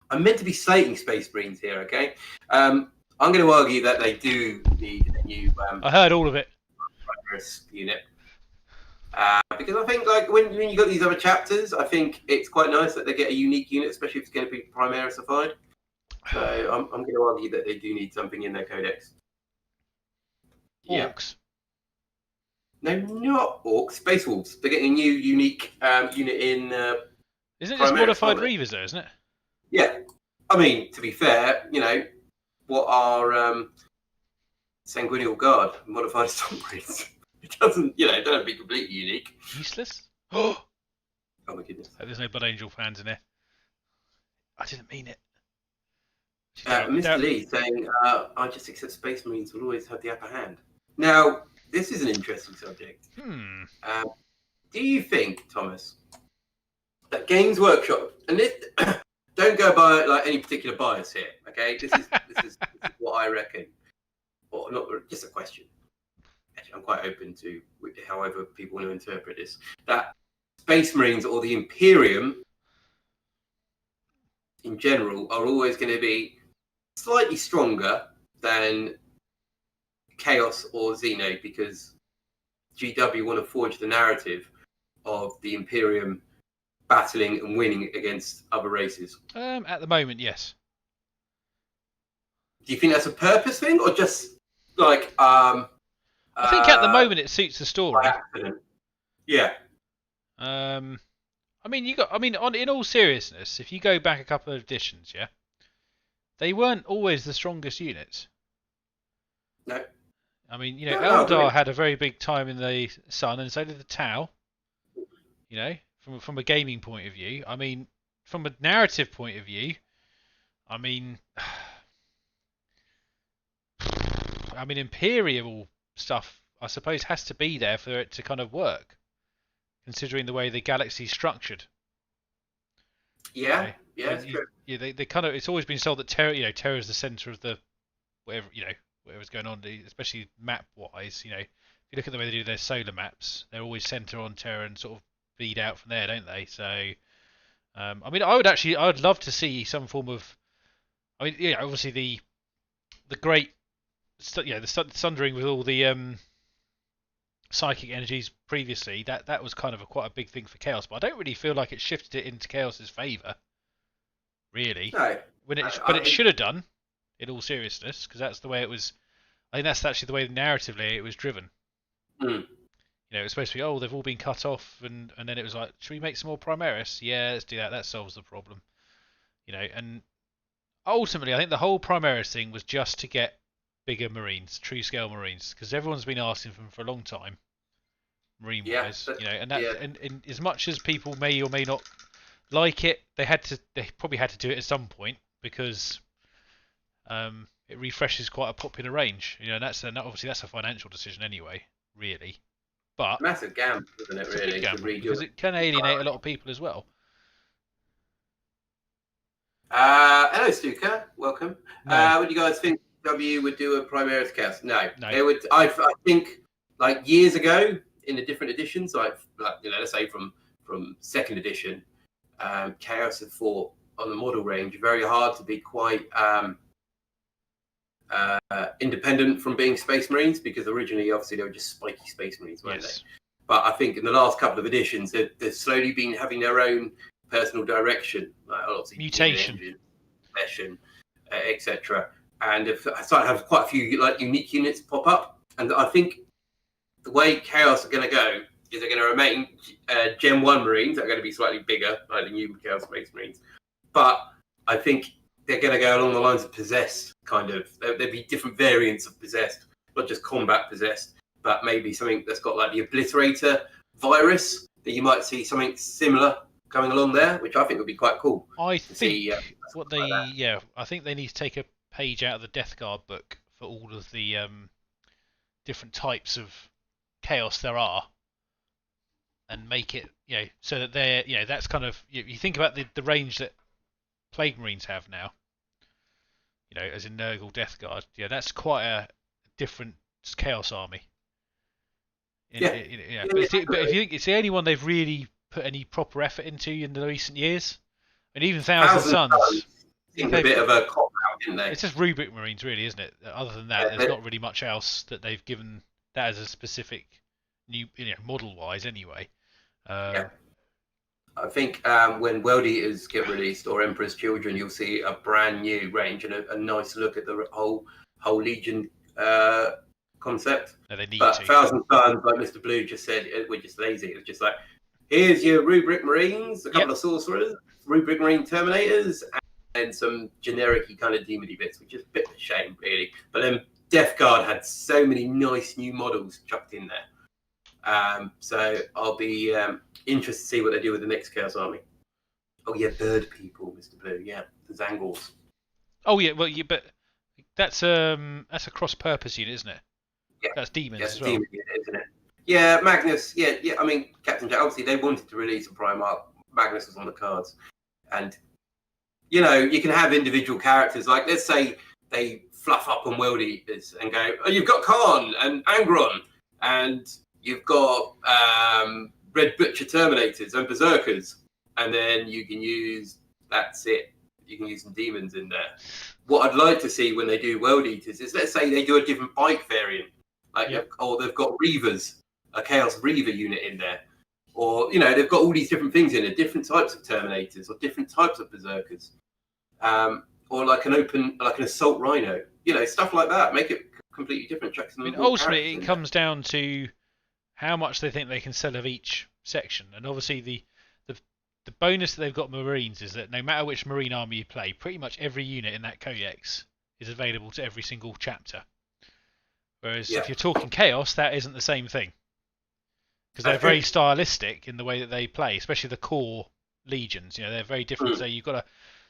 I'm meant to be slating Space Marines here, okay? I'm going to argue that they do need a new. I heard all of it. Unit. Because I think, like, when you got these other chapters, I think it's quite nice that they get a unique unit, especially if it's going to be Primarisified. So I'm going to argue that they do need something in their codex. Orcs. No, not orcs. Space Wolves. They're getting a new unique unit in. Isn't it just modified Reavers, though, isn't it? Yeah. I mean, to be fair, what are Sanguinial Guard modified Stormblades? It doesn't, it doesn't be completely unique. Useless? Oh my goodness. There's no Blood Angel fans in there. I didn't mean it. Mr. Lee saying, I just accept Space Marines will always have the upper hand. Now, this is an interesting subject. Do you think, Thomas, that Games Workshop, and this, don't go by like any particular bias here, okay? This is what I reckon, or not just a question. Actually, I'm quite open to however people want to interpret this. That Space Marines or the Imperium in general are always going to be slightly stronger than Chaos or Xeno, because GW want to forge the narrative of the Imperium battling and winning against other races. At the moment, yes. Do you think that's a purpose thing, or just like I think at the moment it suits the story. By accident? Yeah. In all seriousness, if you go back a couple of editions, yeah, they weren't always the strongest units. No. I mean, Eldar had a very big time in the Sun, and so did the Tau. From a gaming point of view. I mean, from a narrative point of view, Imperial stuff, I suppose, has to be there for it to kind of work, considering the way the galaxy's structured. Yeah, it's true. Yeah, they kind of. It's always been sold that Terra, Terra is the center of the whatever's going on, especially map-wise. If you look at the way they do their solar maps, they're always center on Terra and sort of feed out from there, don't they? So, I would love to see some form of. Obviously the great, the sundering with all the psychic energies previously. That was kind of quite a big thing for Chaos, but I don't really feel like it shifted it into Chaos's favour. Really, no. It should have done. In all seriousness, because that's the way it was. I think that's actually the way narratively it was driven. Mm. It was supposed to be, they've all been cut off, and then it was like, should we make some more Primaris? Yeah, let's do that. That solves the problem. And ultimately, I think the whole Primaris thing was just to get bigger Marines, true scale Marines, because everyone's been asking for them for a long time, Marine-wise. And as much as people may or may not like it, they probably had to do it at some point, because it refreshes quite a popular range. And obviously that's a financial decision anyway, really. But massive gamble, isn't it? Really, because it can alienate a lot of people as well. Hello, Stuka. Welcome. No. What do you guys think? W would do a Primaris cast? No. They would. I think like years ago in the different editions, like let's say from second edition, Chaos had fought on the model range very hard to be quite independent from being Space Marines, because originally, obviously, they were just spiky Space Marines, weren't Yes. they? But I think in the last couple of editions, they've slowly been having their own personal direction, like obviously Mutation. Engine, etc. And if I started to have quite a few like unique units pop up, and I think the way Chaos are going to go is they're going to remain Gen 1 Marines that are going to be slightly bigger, like the new Chaos Space Marines. But I think they're going to go along the lines of Possessed, kind of. There'll be different variants of Possessed, not just combat Possessed, but maybe something that's got like the Obliterator virus, that you might see something similar coming along there, which I think would be quite cool. I think like I think they need to take a page out of the Death Guard book for all of the different types of chaos there are, and make it, so that they're, that's kind of, you think about the range that Plague Marines have now, as in Nurgle Death Guard, that's quite a different chaos army. But if you think it's the only one they've really put any proper effort into in the recent years, and even Thousand Sons seemed a bit of a cop out, didn't they? It's just Rubric Marines, really, isn't it? Other than that, there's not really much else that they've given that as a specific new, model-wise, anyway. I think when World Eaters get released, or Emperor's Children, you'll see a brand new range and a nice look at the whole Legion concept. No, they need but to. Thousand Sons, like Mr. Blue just said, we're just lazy. It's just like, here's your Rubric Marines, a couple of Sorcerers, Rubric Marine Terminators, and some generic-y kind of demony bits, which is a bit of a shame, really. But then Death Guard had so many nice new models chucked in there. So I'll be interested to see what they do with the next Chaos Army. Oh yeah, Bird People, Mr. Blue. Yeah, the Zangors. Oh yeah, well, but that's a cross-purpose unit, isn't it? Yeah, that's demons as well. Demon unit, isn't it? Yeah, Magnus. Yeah. I mean, Captain Jack. Obviously, they wanted to release a Primarch. Magnus was on the cards, and you can have individual characters. Like, let's say they fluff up on World Eaters and go, oh, you've got Khan and Angron, and you've got Red Butcher Terminators and Berserkers, and then you can use, that's it, you can use some demons in there. What I'd like to see when they do World Eaters is, let's say they do a different bike variant, or they've got Reavers, a Chaos Reaver unit in there, or they've got all these different things in it, different types of Terminators or different types of Berserkers, or like an Assault Rhino, stuff like that. Make it completely different. Ultimately, it comes down to how much they think they can sell of each section, and obviously the bonus that they've got Marines is that no matter which Marine army you play, pretty much every unit in that codex is available to every single chapter. Whereas if you're talking Chaos, that isn't the same thing, because they're very stylistic in the way that they play, especially the core legions. They're very different. So you've got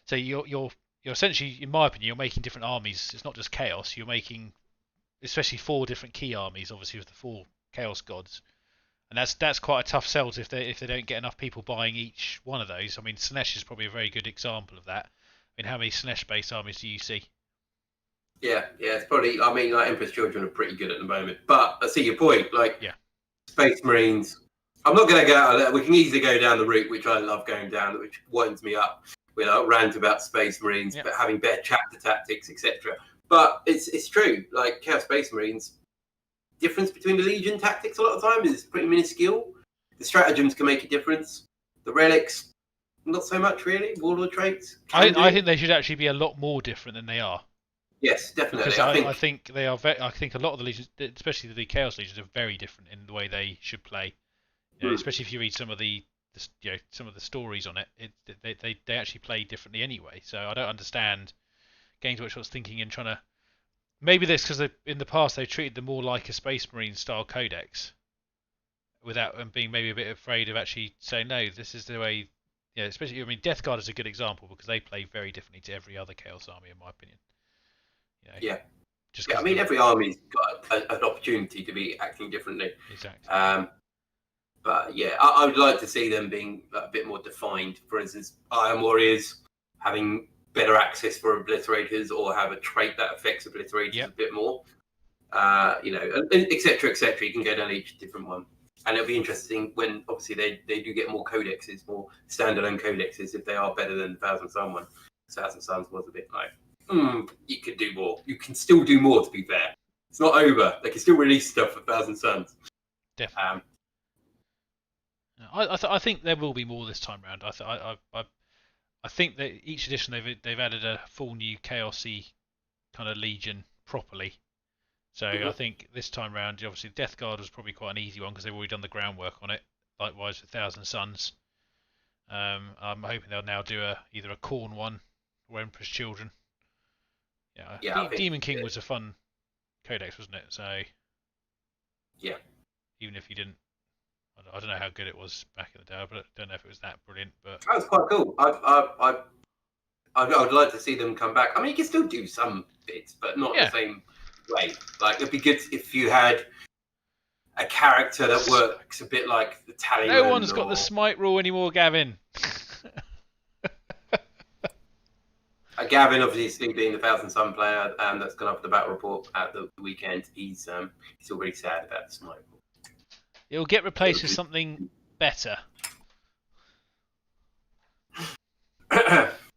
to, you're essentially, in my opinion, you're making different armies. It's not just Chaos. You're making, especially 4 different key armies, obviously with the 4 Chaos gods, and that's quite a tough sell if they don't get enough people buying each one of those. I mean, Slaanesh is probably a very good example of that. I mean, how many Slaanesh-based armies do you see? Yeah, it's probably. I mean, like Emperor's Children are pretty good at the moment, but I see your point. Space Marines. I'm not going to go out there. We can easily go down the route, which I love going down, which winds me up. We rant about Space Marines, but having better chapter tactics, etc. But it's true. Like Chaos Space Marines, difference between the Legion tactics a lot of time is pretty minuscule. The stratagems can make a difference. The relics, not so much really. Warlord traits. I think they should actually be a lot more different than they are. Yes, definitely. Because I think they are. I think a lot of the legions, especially the Chaos Legions, are very different in the way they should play. Especially if you read some of the stories on it, they actually play differently anyway. So I don't understand Games Workshop's thinking in trying to. Maybe this because in the past they've treated them more like a Space Marine style codex, without them being maybe a bit afraid of actually saying no. This is the way. Especially, I mean, Death Guard is a good example because they play very differently to every other Chaos army, in my opinion. I mean, every army's got an opportunity to be acting differently. Exactly. But yeah, I would like to see them being a bit more defined. For instance, Iron Warriors having better access for Obliterators, or have a trait that affects Obliterators a bit more. etc. You can go down each different one. And it'll be interesting when, obviously, they do get more codexes, more standalone codexes, if they are better than the Thousand Sun one. Thousand Suns was a bit like, you could do more. You can still do more, to be fair. It's not over. They can still release stuff for Thousand Suns. Definitely. I think there will be more this time round. I think that each edition they've added a full new Chaosy kind of Legion properly. So I think this time round, obviously Death Guard was probably quite an easy one because they've already done the groundwork on it. Likewise with Thousand Suns. I'm hoping they'll now do either a Khorne one or Emperor's Children. Yeah, Demon King was a fun codex, wasn't it? So yeah, even if you didn't, I don't know how good it was back in the day, but I don't know if it was that brilliant. But that was quite cool. I would like to see them come back. I mean, you can still do some bits, but not the same way. Like, it'd be good if you had a character that works a bit like the Tallyman. No one's got the smite rule anymore, Gavin. Gavin, obviously being the Thousand Sun player, that's gone up the battle report at the weekend. He's still really sad about the smite rule. It'll get replaced with something better.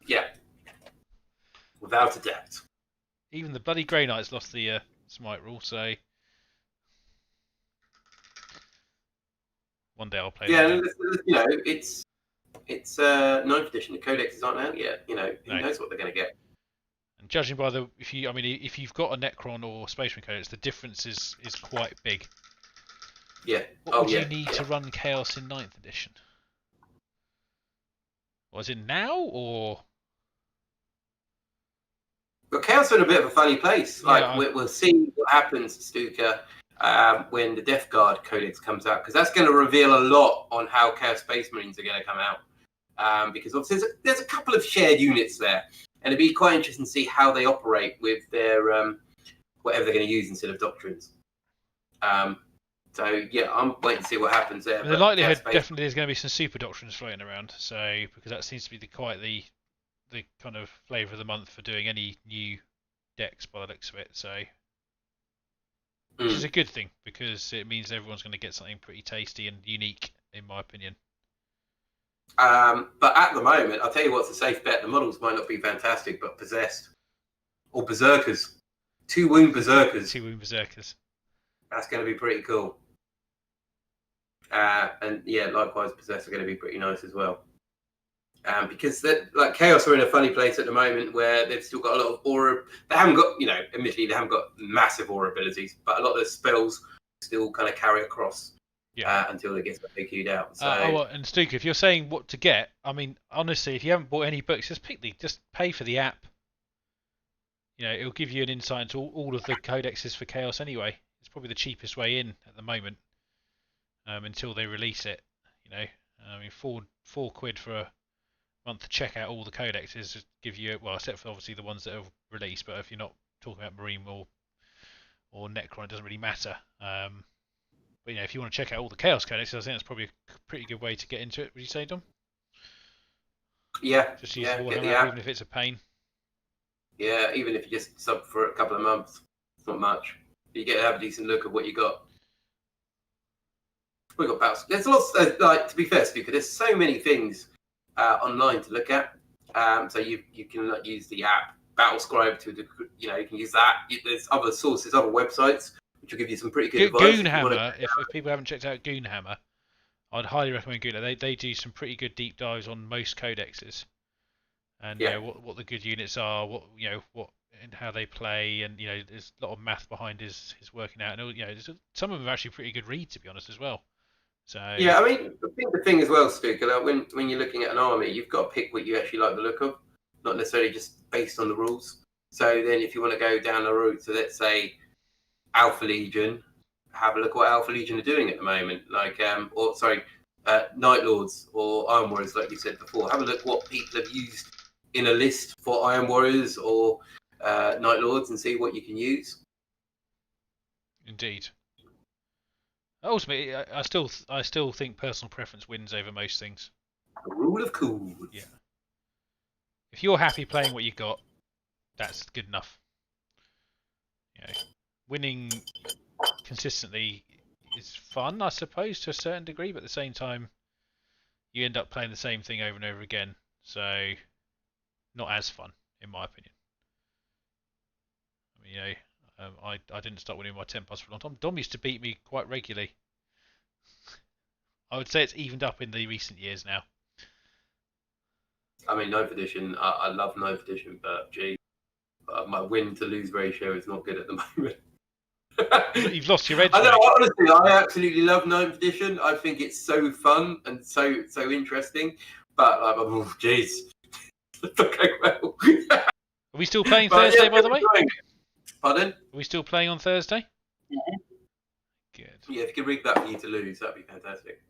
Yeah, without a doubt. Even the bloody Grey Knights lost the smite rule, so one day I'll play. Yeah, it's 9th edition. The codexes aren't out yet. Who knows what they're going to get. And judging by if you've got a Necron or Spaceman codex, the difference is quite big. Yeah. What would you need to run Chaos in 9th edition? Was it now or? But Chaos are in a bit of a funny place. We'll see what happens, Stuka, when the Death Guard Codex comes out, because that's going to reveal a lot on how Chaos Space Marines are going to come out. Because obviously there's a couple of shared units there, and it'd be quite interesting to see how they operate with their whatever they're going to use instead of doctrines. So yeah, I'm waiting to see what happens there. The likelihood definitely there's going to be some super doctrines floating around. So because that seems to be the kind of flavour of the month for doing any new decks by the looks of it. So which is a good thing because it means everyone's going to get something pretty tasty and unique, in my opinion. But at the moment, I'll tell you what's a safe bet. The models might not be fantastic, but possessed or berserkers, 2 wound berserkers. 2 wound berserkers. That's going to be pretty cool. And yeah, likewise, possessed are going to be pretty nice as well. Because Chaos are in a funny place at the moment where they've still got a lot of aura. They haven't got, admittedly, they haven't got massive aura abilities, but a lot of the spells still kind of carry across until they get AQ'd out. So, and Stuka, if you're saying what to get, I mean, honestly, if you haven't bought any books, just pay for the app. It'll give you an insight into all of the codexes for Chaos anyway. It's probably the cheapest way in at the moment until they release it. I mean, four quid for a month to check out all the codexes give you, well, except for obviously the ones that are released, but if you're not talking about Marine or Necron, it doesn't really matter. But if you want to check out all the Chaos codexes, I think that's probably a pretty good way to get into it. Would you say, Dom? Yeah. Just use Warhammer, even if it's a pain. Yeah, even if you just sub for a couple of months, it's not much. You get to have a decent look at what you got. We got battles. There's lots. To be fair, Stuka, there's so many things online to look at. So you can use the app Battlescribe you can use that. There's other sources, other websites which will give you some pretty good advice. Goonhammer. If people haven't checked out Goonhammer, I'd highly recommend Goonhammer. They do some pretty good deep dives on most codexes, and what the good units are, what and how they play, and there's a lot of math behind his working out, and some of them are actually pretty good read, to be honest, as well. So yeah, I mean, I think the thing as well, Stuka, when you're looking at an army, you've got to pick what you actually like the look of, not necessarily just based on the rules. So then, if you want to go down the route, so let's say Alpha Legion, have a look at what Alpha Legion are doing at the moment, Night Lords or Iron Warriors, like you said before. Have a look what people have used in a list for Iron Warriors or Night Lords and see what you can use. Indeed. Ultimately, I still think personal preference wins over most things. The rule of cool. Yeah. If you're happy playing what you got, that's good enough. Winning consistently is fun, I suppose, to a certain degree, but at the same time, you end up playing the same thing over and over again. So, not as fun, in my opinion. You know, I didn't start winning my 10 plus for a long time. Dom used to beat me quite regularly. I would say it's evened up in the recent years now. I mean, 9th edition, I love 9th edition, but gee, my win to lose ratio is not good at the moment. You've lost your edge. I know, honestly, I absolutely love 9th edition. I think it's so fun and so interesting. But like, oh, jeez, okay, well. Are we still playing Thursday, by the way? Pardon? Are we still playing on Thursday? Mm-hmm. Good. Yeah, if you could rig that for you to lose, that'd be fantastic.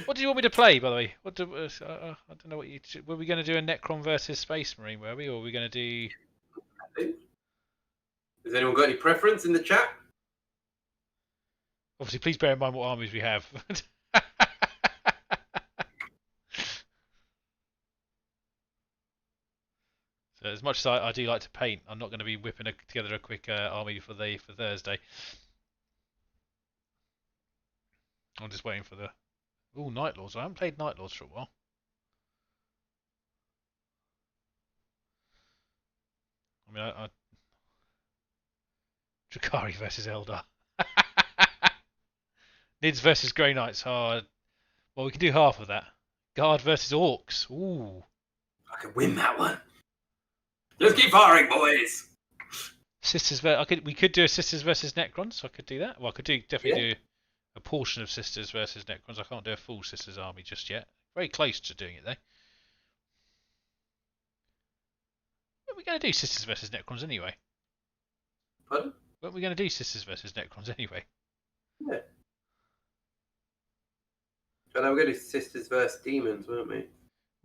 What do you want me to play, by the way? I don't know what you. Were we going to do a Necron versus Space Marine? Were we, or were we going to do? Has anyone got any preference in the chat? Obviously, please bear in mind what armies we have. So, as much as I do like to paint, I'm not going to be whipping together a quick army for Thursday. I'm just waiting for the. Oh, Night Lords. I haven't played Night Lords for a while. I mean, Drakari versus Eldar. Nids versus Grey Knights. Well, we can do half of that. Guard versus Orcs. Ooh. I could win that one. Just keep firing, boys. We could do a Sisters versus Necrons. So I could do that. Well, I could definitely do a portion of Sisters versus Necrons. I can't do a full Sisters army just yet. Very close to doing it though. What are we going to do Sisters versus Necrons anyway? Pardon? What are we going to do Sisters versus Necrons anyway? Yeah. And we're going to do Sisters versus Demons, weren't we?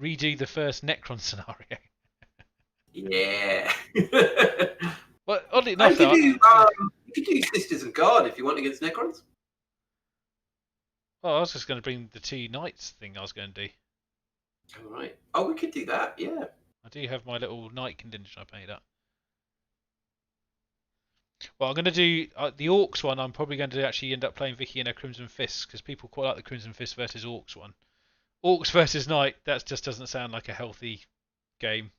Redo the first Necron scenario. Yeah. Well, oddly enough, you could do Sisters and Guard if you want against Necrons. Well, I was just going to bring the 2 Knights thing I was going to do. All right. Oh, we could do that, yeah. I do have my little Knight contingent I paid up. Well, I'm going to do the Orcs one. I'm probably going to actually end up playing Vicky in a Crimson Fist because people quite like the Crimson Fist versus Orcs one. Orcs versus Knight, that just doesn't sound like a healthy game.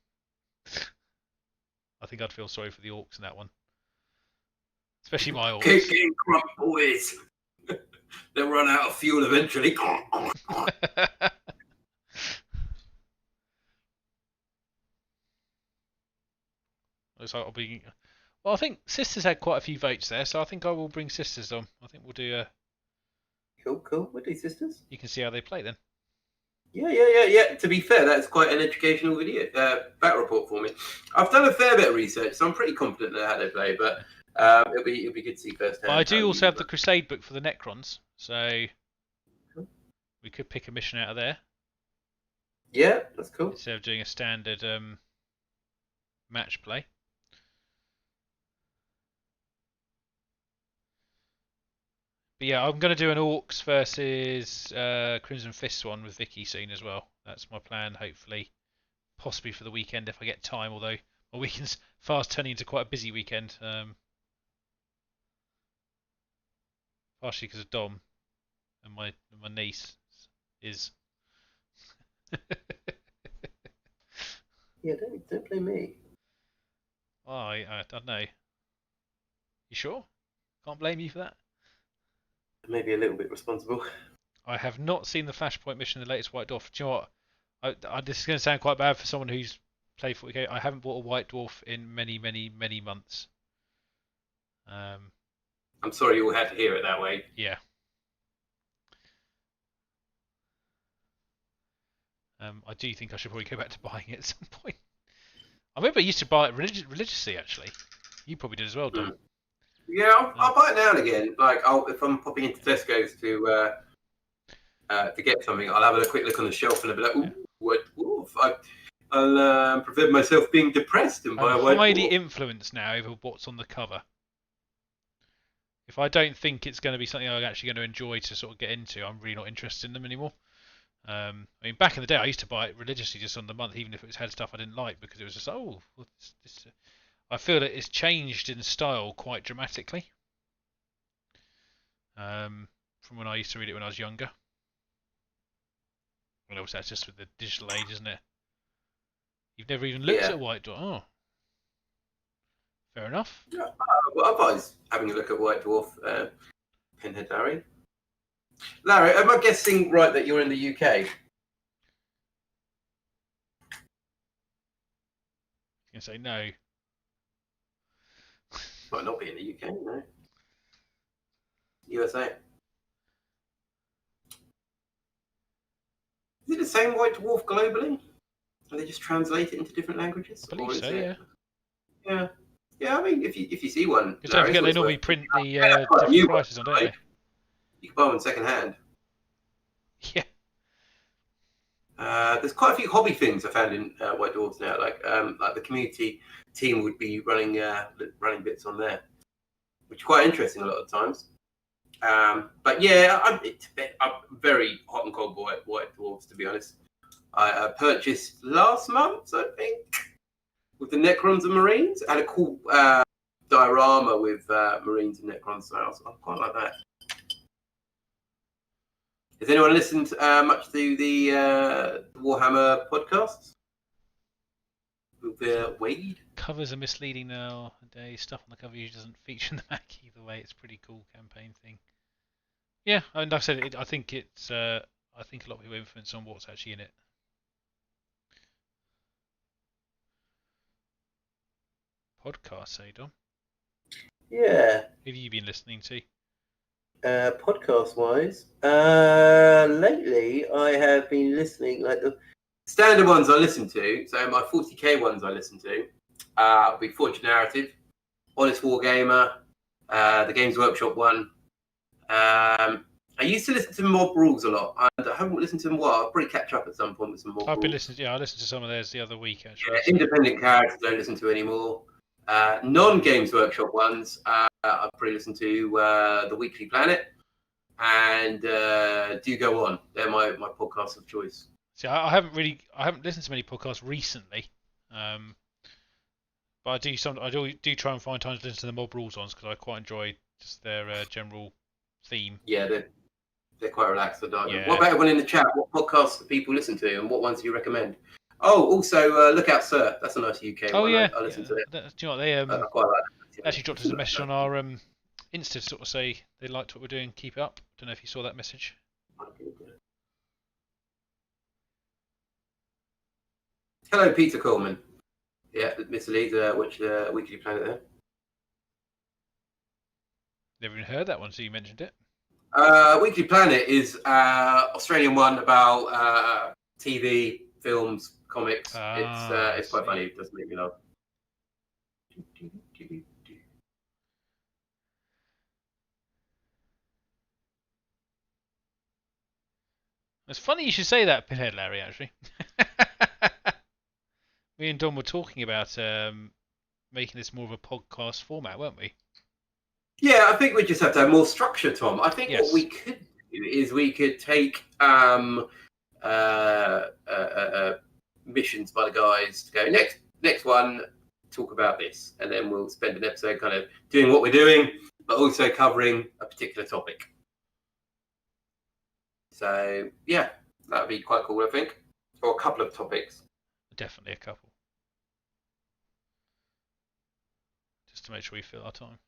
I think I'd feel sorry for the Orcs in that one. Especially my Orcs. Kicking crump, boys. They'll run out of fuel eventually. Looks like I'll be. Well, I think Sisters had quite a few votes there, so I think I will bring Sisters on. I think we'll do a. Cool. We'll do Sisters. You can see how they play then. Yeah. To be fair, that's quite an educational video battle report for me. I've done a fair bit of research, so I'm pretty confident that how they play. But it'll be good to see firsthand. But I do also have the Crusade book for the Necrons, so we could pick a mission out of there. Yeah, that's cool. Instead of doing a standard match play. But yeah, I'm going to do an Orcs versus Crimson Fist one with Vicky soon as well. That's my plan, hopefully. Possibly for the weekend if I get time, although my weekend's fast turning into quite a busy weekend. Partially because of Dom and my niece is. Yeah, don't blame me. Oh, I don't know. You sure? Can't blame you for that? Maybe a little bit responsible. I have not seen the Flashpoint mission in the latest White Dwarf. Do you know what? This is going to sound quite bad for someone who's played 40k. I haven't bought a White Dwarf in many months. I'm sorry you all had to hear it that way. Yeah. I do think I should probably go back to buying it at some point. I remember I used to buy it religiously, actually. You probably did as well, Dom. Yeah, I'll buy it now and again. Like, if I'm popping into Tesco's to get something, I'll have a quick look on the shelf and I'll be like, ooh, what? I'll prevent myself being depressed and buy a White Dwarf. I'm highly influenced now over what's on the cover. If I don't think it's going to be something I'm actually going to enjoy to sort of get into, I'm really not interested in them anymore. I mean, back in the day, I used to buy it religiously just on the month, even if it had stuff I didn't like, because it was just, I feel that it's changed in style quite dramatically from when I used to read it when I was younger. Well, obviously that's just with the digital age, isn't it? You've never even looked at White Dwarf. Oh. Fair enough. Yeah, well, I was having a look at White Dwarf, Pinhead Larry. Larry, am I guessing right that you're in the UK? I can say no. Might not be in the UK, no. USA. Is it the same White Dwarf globally? Or they just translate it into different languages? I believe so, yeah. Yeah. Yeah, I mean, if you see one... Because don't forget, they normally print the different prices on, don't they? You can buy them second hand. Yeah. There's quite a few hobby things I found in White Dwarfs now. Like the community team would be running bits on there, which is quite interesting a lot of times. But yeah, I'm very hot and cold White Dwarfs, to be honest. I purchased last month, I think, with the Necrons and Marines. I had a cool diorama with Marines and Necrons, so I quite like that. Has anyone listened much to the Warhammer podcasts? With Wade? Covers are misleading nowadays. Stuff on the cover usually doesn't feature in the Mac either way. It's a pretty cool campaign thing. Yeah, and I've said it. I think it's. I think a lot of people influence on what's actually in it. Podcasts, eh, Dom? Yeah. Who have you been listening to? Podcast-wise, lately I have been listening, like the standard ones I listen to, so my 40k ones I listen to, be Fortune Narrative, Honest Wargamer, the Games Workshop one. I used to listen to Mob Rules a lot, and I haven't listened to them a while. I'll probably catch up at some point with some Mob Rules. I've been listening. Yeah, I listened to some of theirs the other week actually. Yeah, independent characters I don't listen to anymore. Non-Games Workshop ones, I probably listen to The Weekly Planet and Do Go On. They're my podcasts of choice. See, I haven't listened to many podcasts recently, but I do try and find time to listen to the Mob Rules ones because I quite enjoy just their general theme. Yeah, they're quite relaxed. Yeah. What about everyone in the chat? What podcasts do people listen to, and what ones do you recommend? Oh, also, Look Out Sir. That's a nice UK one. Yeah. I listen to it. Do you know what, they I quite like that. actually dropped us a message on our Insta to sort of say they liked what we're doing, keep it up. Don't know if you saw that message. Hello, Peter Coleman. Yeah, Mr. Leeds, which Weekly Planet there. Never even heard that one, so you mentioned it. Weekly Planet is Australian one about TV, films, comics. It's quite funny. It does make me laugh. It's funny you should say that, Pinhead Larry, actually. Me and Don were talking about making this more of a podcast format, weren't we? Yeah, I think we just have to have more structure, Tom. I think what we could do is we could take missions by the guys to go, next one, talk about this. And then we'll spend an episode kind of doing what we're doing, but also covering a particular topic. So, yeah, that would be quite cool, I think. Or a couple of topics. Definitely a couple. Just to make sure we fill our time.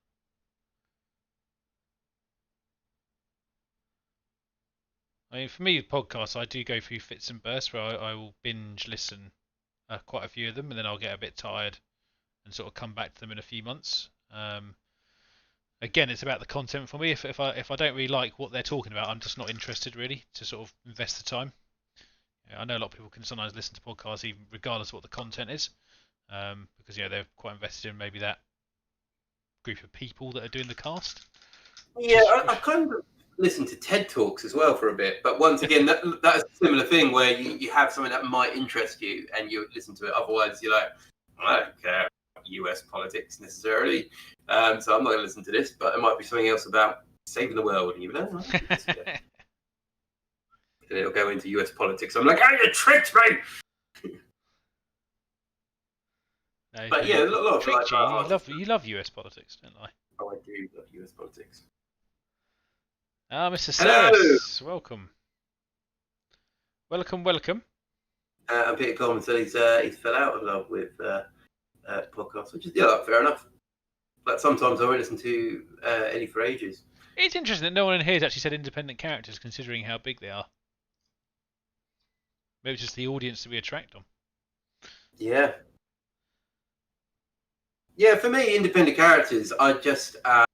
I mean, for me, podcasts, I do go through fits and bursts where I will binge listen quite a few of them, and then I'll get a bit tired and sort of come back to them in a few months. Again, it's about the content for me. If I don't really like what they're talking about, I'm just not interested really to sort of invest the time. I know a lot of people can sometimes listen to podcasts even regardless of what the content is, because they're quite invested in maybe that group of people that are doing the cast. Yeah, I kind of listen to TED Talks as well for a bit, but once again, that is a similar thing where you have something that might interest you and you listen to it. Otherwise, you're like, I don't care about US politics necessarily, so I'm not going to listen to this. But it might be something else about saving the world, and you know, and it'll go into US politics. I'm like, oh, you tricked me. No, but yeah, a lot of like, you love US politics, don't I? Oh, I do love US politics. Ah, Mr. Cyrus, welcome. Welcome. And Peter Coleman said he's fell out of love with podcasts, which is fair enough. But sometimes I won't listen to any for ages. It's interesting that no one in here has actually said independent characters, considering how big they are. Maybe it's just the audience that we attract them. Yeah. Yeah, for me, independent characters, I just I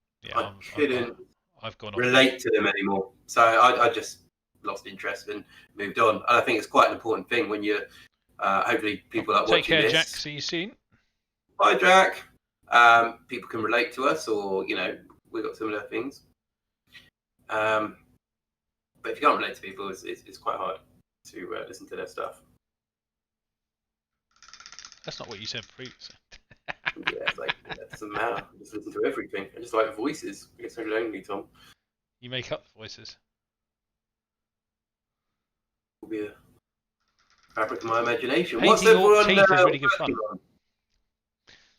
couldn't I've gone relate to them anymore. So I just lost interest and moved on. And I think it's quite an important thing when you're hopefully people are watching care, this. Jack. See you soon. Bye, Jack. People can relate to us, or we've got similar things. But if you can't relate to people, it's quite hard to listen to their stuff. That's not what you said previously. Yeah, it's like, that doesn't matter. I just listen to everything. I just like voices. I guess I'm lonely, Tom. You make up the voices. Will be a fabric of my imagination. What's everyone teeth is really good fun.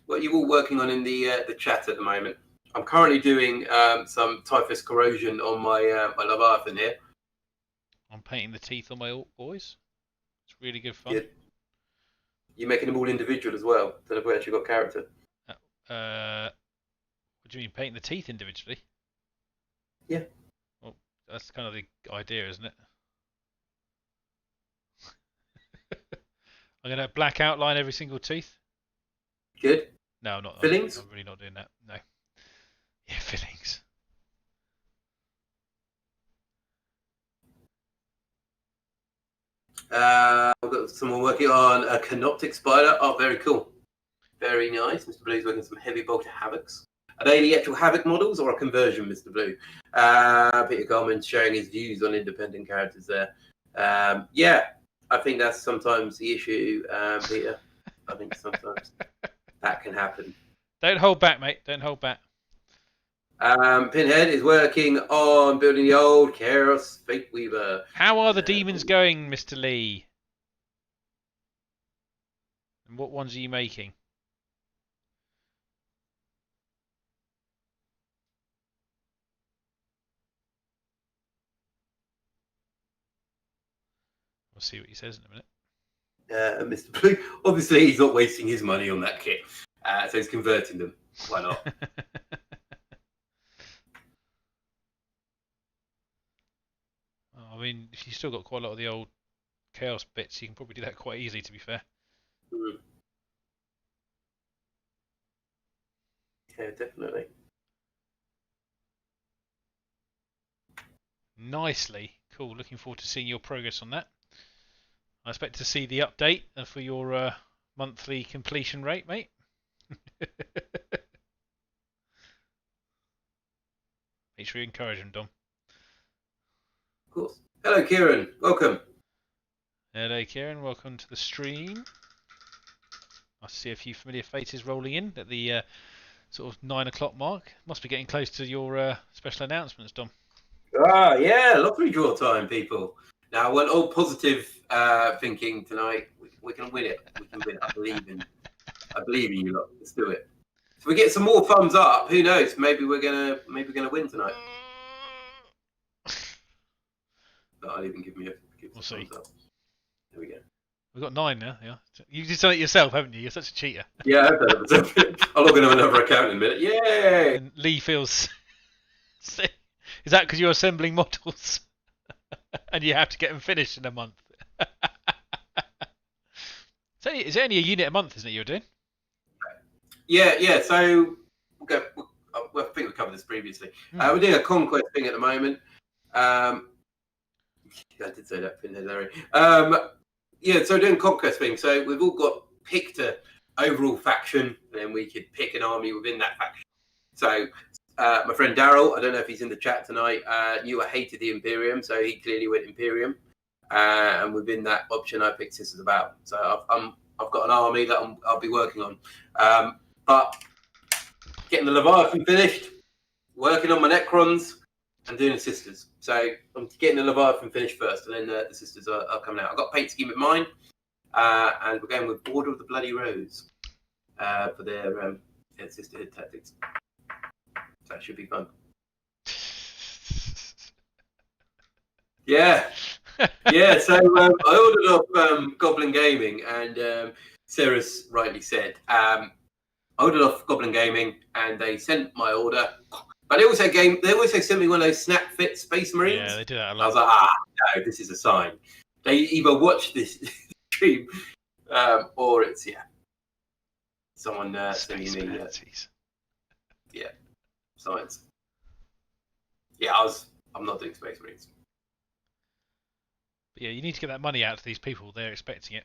What are you all working on in the chat at the moment? I'm currently doing some typhus corrosion on my my Leviathan here. I'm painting the teeth on my orc boys. It's really good fun. Yeah. You're making them all individual as well. Don't know if we actually got character. What do you mean, painting the teeth individually? Yeah. Well, that's kind of the idea, isn't it? I'm going to black outline every single tooth. Good. No, I'm not. Fillings? I'm really not doing that. No. Yeah, fillings. We've got someone working on a canoptic spider. Oh, very cool. Very nice. Mr. Blue's working on some heavy bolter havocs. Are they the actual havoc models or a conversion, Mr. Blue? Peter Coleman sharing his views on independent characters there. Yeah, I think that's sometimes the issue, Peter. I think sometimes that can happen. Don't hold back, mate. Don't hold back. Pinhead is working on building the old Chaos Fate Weaver. How are the demons going, Mr. Lee? And what ones are you making? We'll see what he says in a minute. Mr. Blue, obviously he's not wasting his money on that kit, so he's converting them. Why not? I mean, if you've still got quite a lot of the old Chaos bits, you can probably do that quite easily, to be fair. Yeah, definitely. Nicely. Cool. Looking forward to seeing your progress on that. I expect to see the update for your monthly completion rate, mate. Make sure you encourage him, Dom. Of course. Hello, Kieran. Welcome. Hello, Kieran. Welcome to the stream. I see a few familiar faces rolling in at the sort of 9 o'clock mark. Must be getting close to your special announcements, Dom. Ah, yeah, lottery draw time, people. Now, I want all positive thinking tonight. We can win it. We can win it. I believe in you lot. Let's do it. If we get some more thumbs up, who knows? Maybe we're gonna win tonight. But I'll even give we'll see. thumbs up. There we go. We've got 9 now. Yeah, you've just done it yourself, haven't you? You're such a cheater. Yeah, I've done it. I'll log in on another account in a minute. Yay! And Lee feels. Is that because you're assembling models and you have to get them finished in a month? It's only a unit a month, isn't it? You're doing? Yeah. So I think we covered this previously. We're doing a conquest thing at the moment. I did say that, Pinhead Larry. Yeah, so doing conquest thing. So we've all picked a overall faction, and then we could pick an army within that faction. So my friend Daryl, I don't know if he's in the chat tonight, knew I hated the Imperium, so he clearly went Imperium. And within that option, I picked Sisters of Battle. So I've got an army that I'll be working on. But getting the Leviathan finished, working on my Necrons, and doing the Sisters. So I'm getting the Leviathan finished first, and then the Sisters are coming out. I've got a paint scheme in mind, and we're going with Order of the Bloody Rose for their sisterhood tactics. So that should be fun. Yeah. So I ordered off Goblin Gaming, and Sarah's rightly said, I ordered off Goblin Gaming, and they sent my order. But they also sent me one of those Snap Fit Space Marines. Yeah, they do that a lot. I was like, no, this is a sign. They either watch this stream, or it's someone sending me science. Yeah, I'm not doing Space Marines. But yeah, you need to get that money out to these people. They're expecting it.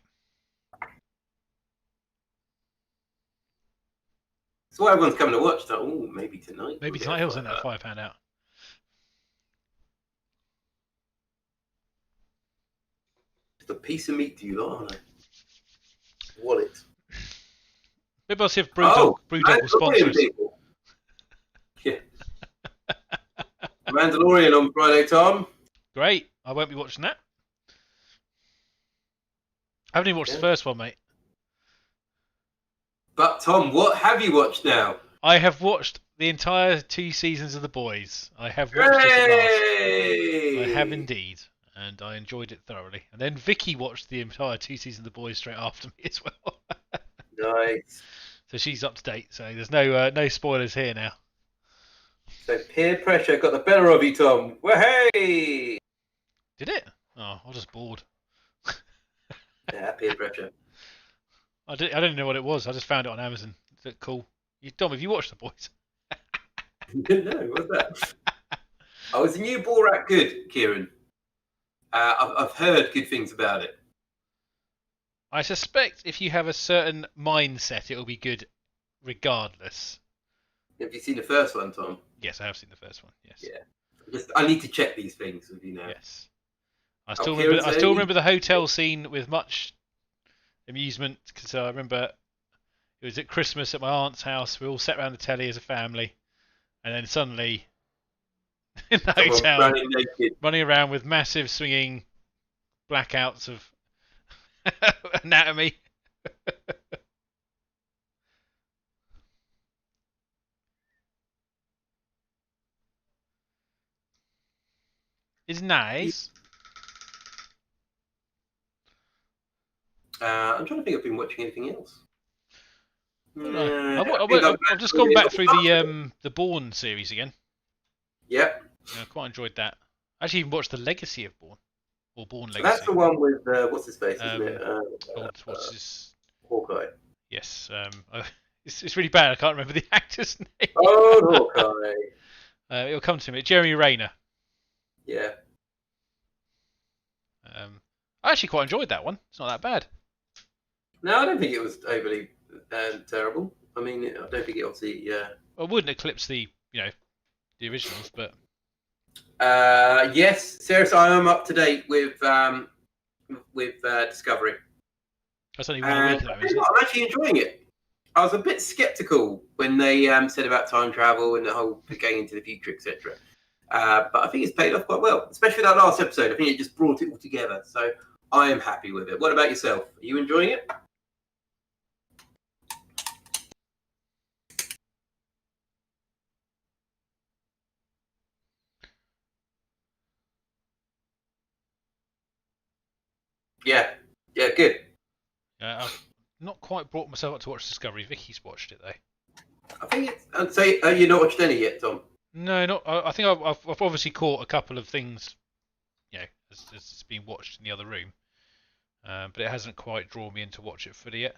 So what everyone's coming to watch. Oh, maybe tonight. Maybe tonight he'll send that £5 out. Just a piece of meat to you lot, aren't I? Wallet. Maybe I'll see if Brewdog will sponsor us. Yeah. Mandalorian on Friday, Tom. Great. I won't be watching that. I haven't even watched the first one, mate. But Tom, what have you watched now? I have watched the entire 2 seasons of The Boys. I have watched it at last. I have indeed, and I enjoyed it thoroughly. And then Vicky watched the entire 2 seasons of The Boys straight after me as well. Nice. So she's up to date. So there's no spoilers here now. So peer pressure got the better of you, Tom. Hey! Did it? Oh, I was just bored. Yeah, peer pressure. I didn't know what it was. I just found it on Amazon. Is it cool? Tom, have you watched The Boys? No, what's that? Oh, is the new Borat good, Kieran? I've heard good things about it. I suspect if you have a certain mindset, it will be good regardless. Have you seen the first one, Tom? Yes, I have seen the first one. Yes. Yeah. I need to check these things with you now. Yes. I still remember the hotel scene with much amusement, because I remember it was at Christmas at my aunt's house. We all sat around the telly as a family, and then suddenly in the hotel, running around with massive swinging blackouts of anatomy. It's nice. I'm trying to think. I've been watching anything else. I've just gone back through the Bourne series again. Yep. I quite enjoyed that. I actually even watched the Legacy of Bourne, or Bourne Legacy. That's the one with what's his face, isn't it? What's his? Hawkeye. Yes. It's really bad. I can't remember the actor's name. Oh, Hawkeye. It'll come to me. Jeremy Rayner. Yeah. I actually quite enjoyed that one. It's not that bad. No, I don't think it was overly terrible. I mean, I don't think it obviously. Well, it wouldn't eclipse the the originals, but. Yes, seriously, I am up to date with Discovery. That's only 1 week though, isn't it? I'm actually enjoying it. I was a bit sceptical when they said about time travel and the whole going into the future, etc. But I think it's paid off quite well, especially that last episode. I think it just brought it all together. So I am happy with it. What about yourself? Are you enjoying it? Yeah, good. I've not quite brought myself up to watch Discovery. Vicky's watched it though. I think it's. I'd say you've not watched any yet, Tom. No, not. I think I've obviously caught a couple of things, as it's been watched in the other room, but it hasn't quite drawn me in to watch it fully yet.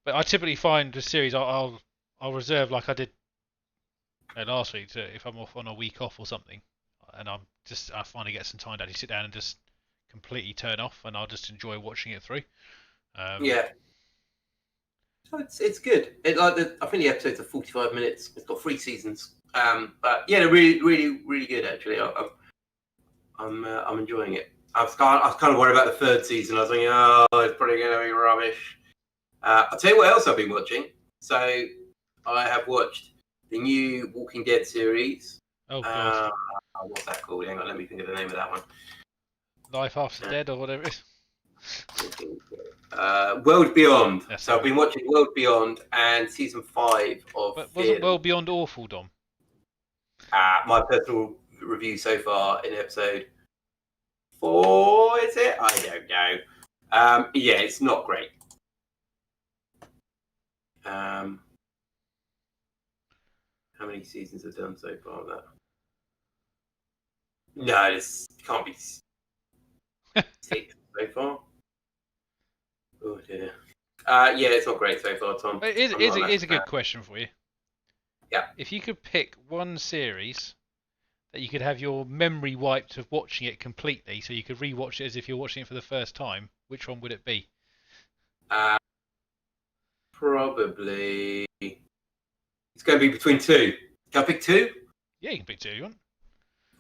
But I typically find the series I'll reserve like I did last week if I'm off on a week off or something, and I finally get some time to actually sit down and just completely turn off, and I'll just enjoy watching it through. Yeah. So it's good. I think the episodes are 45 minutes. It's got 3 seasons. But yeah, they're really, really, really good actually. I'm enjoying it. I was kind of worried about the 3rd season. I was thinking, oh, it's probably going to be rubbish. I'll tell you what else I've been watching. So I have watched the new Walking Dead series. Oh, God. What's that called? Hang on, let me think of the name of that one. Life After Dead or whatever it is. World Beyond. Yes, so I've been watching World Beyond and season 5 of. But wasn't World Beyond awful, Dom? My personal review so far in episode 4, is it? I don't know. Yeah, it's not great. How many seasons have done so far of that? No, this can't be 6 so far. Oh dear. Yeah, it's not great so far, Tom. It is a good question for you. Yeah. If you could pick one series that you could have your memory wiped of watching it completely, so you could rewatch it as if you're watching it for the first time, which one would it be? Probably. It's going to be between two. Can I pick two? Yeah, you can pick two if you want.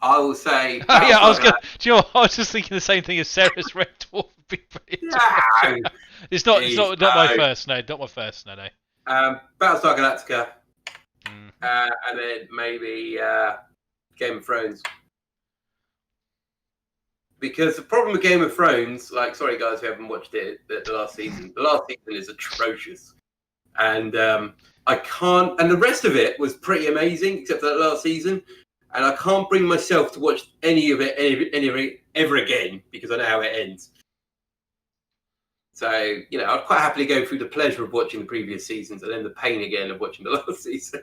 I will say. Yeah, I was gonna. Do you know what? I was just thinking the same thing as Sarah's Red Dwarf would be brilliant. No! It's not my first. No, not my first. No. Battlestar Galactica. Mm. And then maybe Game of Thrones. Because the problem with Game of Thrones, like, sorry guys who haven't watched it, the last season is atrocious. And I can't, and the rest of it was pretty amazing, except for that last season. And I can't bring myself to watch any of it ever again, because I know how it ends. So, I'd quite happily go through the pleasure of watching the previous seasons and then the pain again of watching the last season.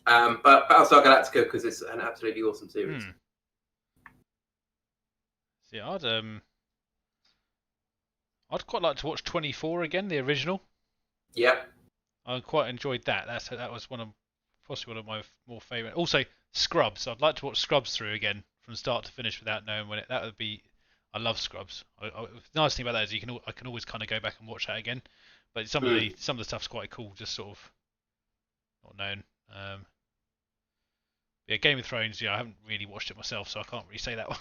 But Battlestar Galactica, because it's an absolutely awesome series. See, I'd quite like to watch 24 again, the original. Yep. I quite enjoyed that. That was possibly one of my more favourite. Also, Scrubs. I'd like to watch Scrubs through again from start to finish without knowing when that would be. I love Scrubs. The nice thing about that is I can always kind of go back and watch that again. But some of the stuff's quite cool, just sort of not known. Yeah, Game of Thrones. Yeah, I haven't really watched it myself, so I can't really say that one.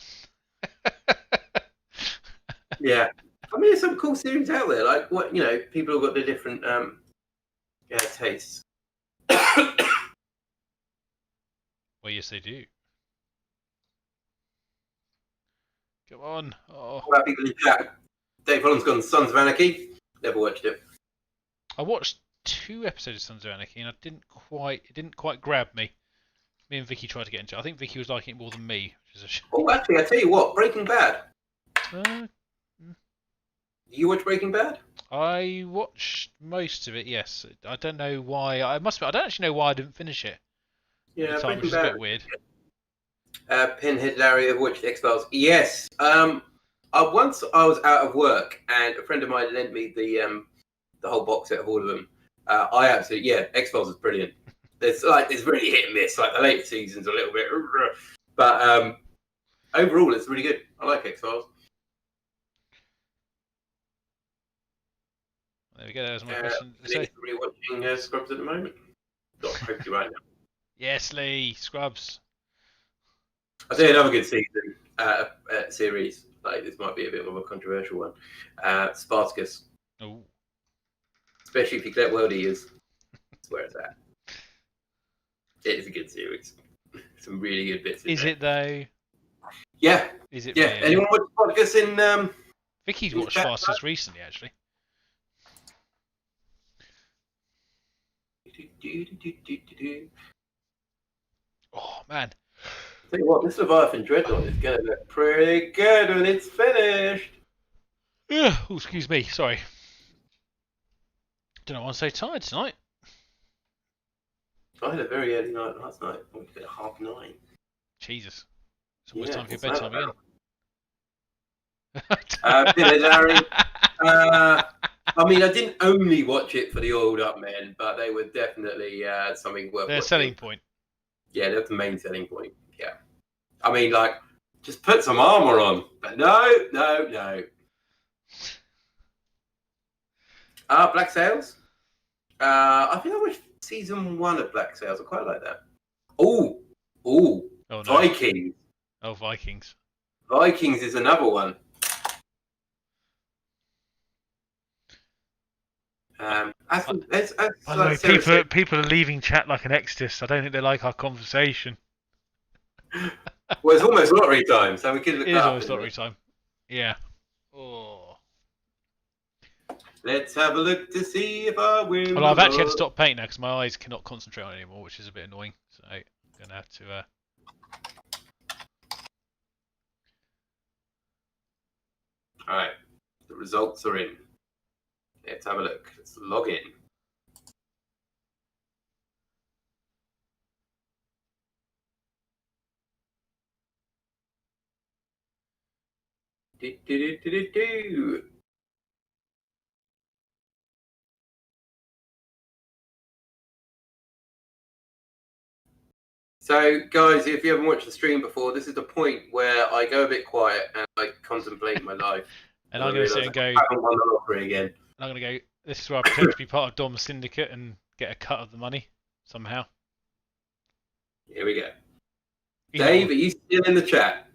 Yeah, I mean, there's some cool series out there. Like what people have got their different tastes. Well, yes, they do. Come on. Oh. What about people in chat? Dave Holland's gone Sons of Anarchy. Never watched it. I watched 2 episodes of Sons of Anarchy, and it didn't quite grab me. Me and Vicky tried to get into it. I think Vicky was liking it more than me, which is a shame. Oh, actually, I tell you what, Breaking Bad. Do you watch Breaking Bad? I watched most of it. Yes, I don't know why. I don't actually know why I didn't finish it. Yeah, at the time, which is a bit weird. Pinhead Larry have watched X-Files. Yes. Once I was out of work and a friend of mine lent me the whole box set of all of them. X-Files is brilliant. It's really hit and miss. Like the later seasons a little bit, but overall it's really good. I like X-Files. There we go. That was my question. Really watching Scrubs at the moment. Got to hope you right now. Yes, Lee. Scrubs. I'll say another good season series. Like this might be a bit of a controversial one. Spartacus. Oh. Especially if you collect world eaters. That's where it's at. It is a good series. Some really good bits. Is it though? Yeah. Is it? Yeah. Really? Anyone watch Spartacus in? Vicky's watched Spartacus recently, actually. Oh man. Tell you what, this Leviathan Dreadnought is going to look pretty good when it's finished. Oh, excuse me. Sorry. Don't know why I'm so tired tonight. I had a very early night last night. I went to bed at 9:30. Jesus. It's almost time for your bedtime again. Larry. I mean, I didn't only watch it for the oiled up men, but they were definitely something worth Their watching. selling point. Yeah, that's the main selling point. Yeah. I mean, just put some armor on. But no. Black Sails. I think I watched season 1 of Black Sails. I quite like that. Oh, no. Vikings. Oh, Vikings. Vikings is another one. I know people are leaving chat like an exodus. I don't think they like our conversation. Well, it's almost lottery time, so we could look. It is almost lottery time. Yeah. Oh. Let's have a look to see if I win. Well, I've actually had to stop painting now because my eyes cannot concentrate on it anymore, which is a bit annoying. So I'm gonna have to. All right, the results are in. Let's have a look. Let's log in. So, guys, if you haven't watched the stream before, this is the point where I go a bit quiet and I contemplate my life. And I'm going to sit and go. I haven't won the lottery again. And I'm going to go. This is where I pretend to be part of Dom's syndicate and get a cut of the money somehow. Here we go. Dave, are you still in the chat?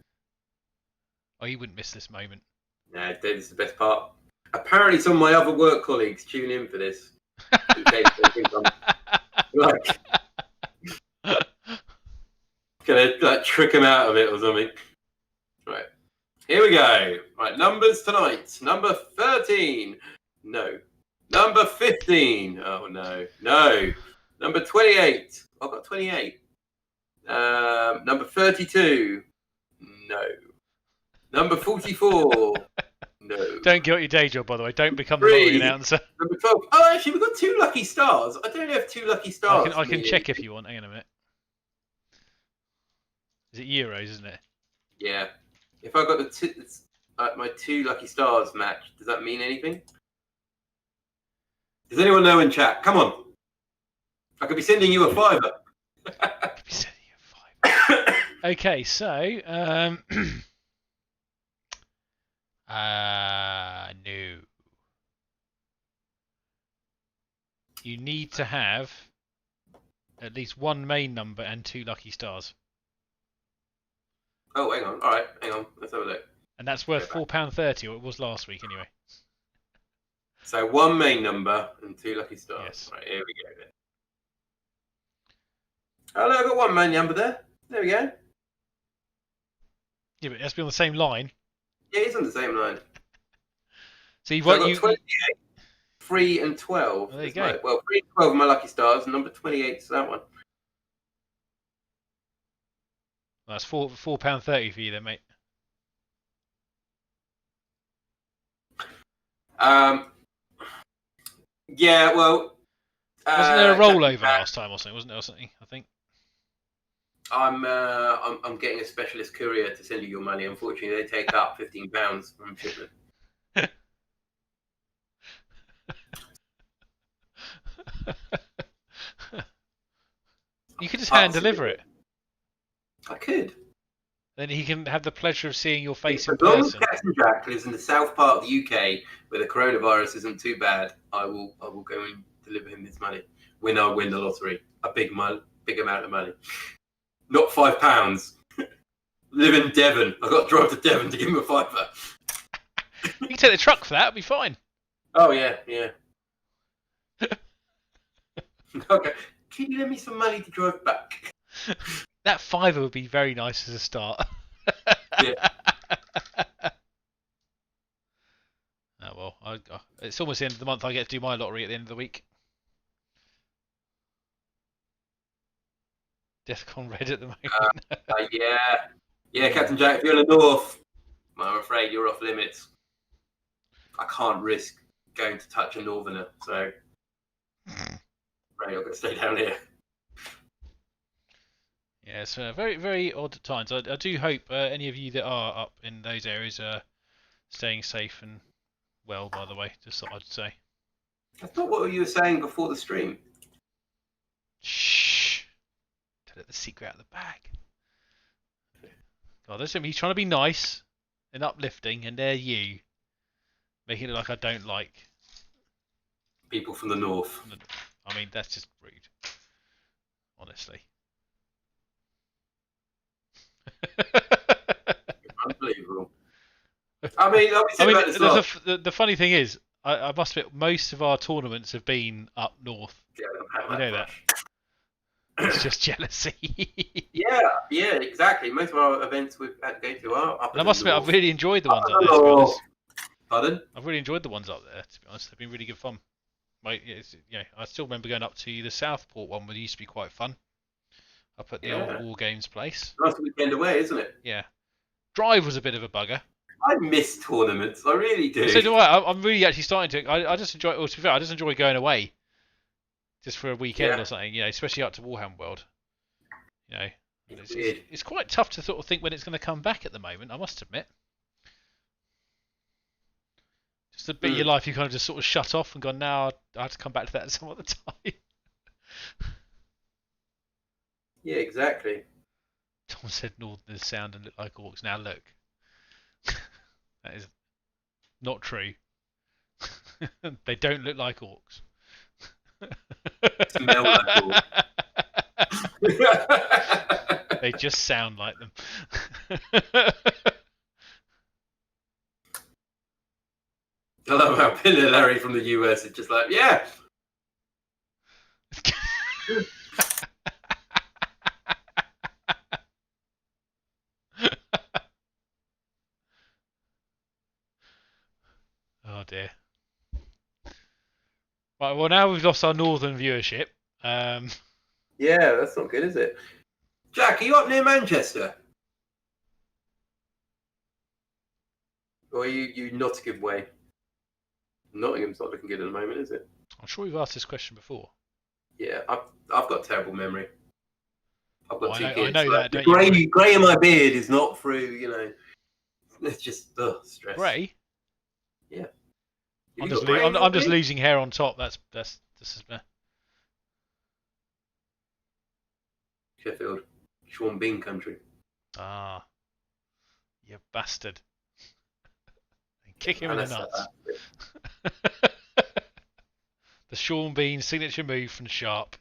Oh, you wouldn't miss this moment. No, Dave, this is the best part. Apparently, some of my other work colleagues tune in for this. In case they think I'm like gonna trick them out of it or something. Right, here we go. Right, numbers tonight. Number 13. No. Number 15. Oh no, no. Number 28. I've got 28. Number 32. No. Number 44. No. Don't get your day job, by the way. Don't become the lottery announcer. Number 12. Oh, actually, we've got 2 lucky stars. I don't have 2 lucky stars. I can check if you want. Hang on a minute. Is it euros, isn't it? Yeah. If I got my 2 lucky stars match, does that mean anything? Does anyone know in chat? Come on. I could be sending you a fiver. I could be sending you a fiver. Okay, so no. You need to have at least 1 main number and 2 lucky stars. Oh, hang on. All right, hang on. Let's have a look. And that's worth £4.30, or it was last week anyway. So 1 main number and 2 lucky stars. Yes. Right, here we go then. Oh, look, I've got 1 main number there. There we go. Yeah, but it has to be on the same line. Yeah, it's on the same line. So you've got 28, 3 and 12. Well, there you go. Well, 3 and 12 are my lucky stars, and number 28 is that one. Well, that's £4.30 for you then, mate. Yeah, well... Wasn't there a rollover last time or something? Wasn't there or something, I think? I'm getting a specialist courier to send you your money. Unfortunately, they take up £15 from shipment. You could just hand deliver it. I could. Then he can have the pleasure of seeing your face in As long as person. Captain Jack lives in the south part of the UK where the coronavirus isn't too bad, I will go and deliver him his money when I win the lottery. A big amount of money. Not £5. Live in Devon. I've got to drive to Devon to give him a fiver. You can take the truck for that, it'll be fine. Oh, yeah. Okay. Can you lend me some money to drive back? That fiver would be very nice as a start. Yeah. Oh well, it's almost the end of the month. I get to do my lottery at the end of the week. Deathcon Red at the moment. Yeah, Captain Jack, if you're in the north, I'm afraid you're off limits. I can't risk going to touch a northerner, so I've got to stay down here. Yeah, it's very, very odd times. I do hope any of you that are up in those areas are staying safe and well, by the way, just thought I'd say. I thought what you were saying before the stream. Shh. Don't let the secret out of the bag. God, there's him. He's trying to be nice and uplifting, and there you. Making it like I don't like people from the north. I mean, that's just rude. Honestly. Unbelievable. I mean, the funny thing is, I must admit, most of our tournaments have been up north. Yeah, you know that. It's just jealousy. yeah, exactly. Most of our events we've had to go to are up. And I must admit, I've really enjoyed the ones up there. To be honest. Pardon? I've really enjoyed the ones up there. To be honest, they've been really good fun. Like, I still remember going up to the Southport one, where it used to be quite fun. Up at the old War Games place. Nice weekend away, isn't it? Yeah. Drive was a bit of a bugger. I miss tournaments. I really do. So do I. I'm really actually starting to. I just enjoy. Well, to be fair, I just enjoy going away, just for a weekend or something. Especially up to Warhammer World. It's quite tough to sort of think when it's going to come back at the moment. I must admit. Just a bit of your life you kind of just sort of shut off and gone, now I have to come back to that some other time. Yeah, exactly. Tom said Northerners sound and look like orcs. Now look, that is not true. They don't look like orcs. Smell like orcs. They just sound like them. I love how Pillar Larry from the US is just like, yeah. Oh dear. Right, well now we've lost our northern viewership. Yeah, that's not good, is it? Jack, are you up near Manchester? Or are you Nottingham way? Nottingham's not looking good at the moment, is it? I'm sure we've asked this question before. Yeah, I've got terrible memory. I've got two kids. I know that. The grey in my beard is not through, it's just stress. Grey? Yeah. I'm just losing hair on top. This is Sheffield, Sean Bean country. Ah, you bastard! Kick him in the nuts. The Sean Bean signature move from Sharp.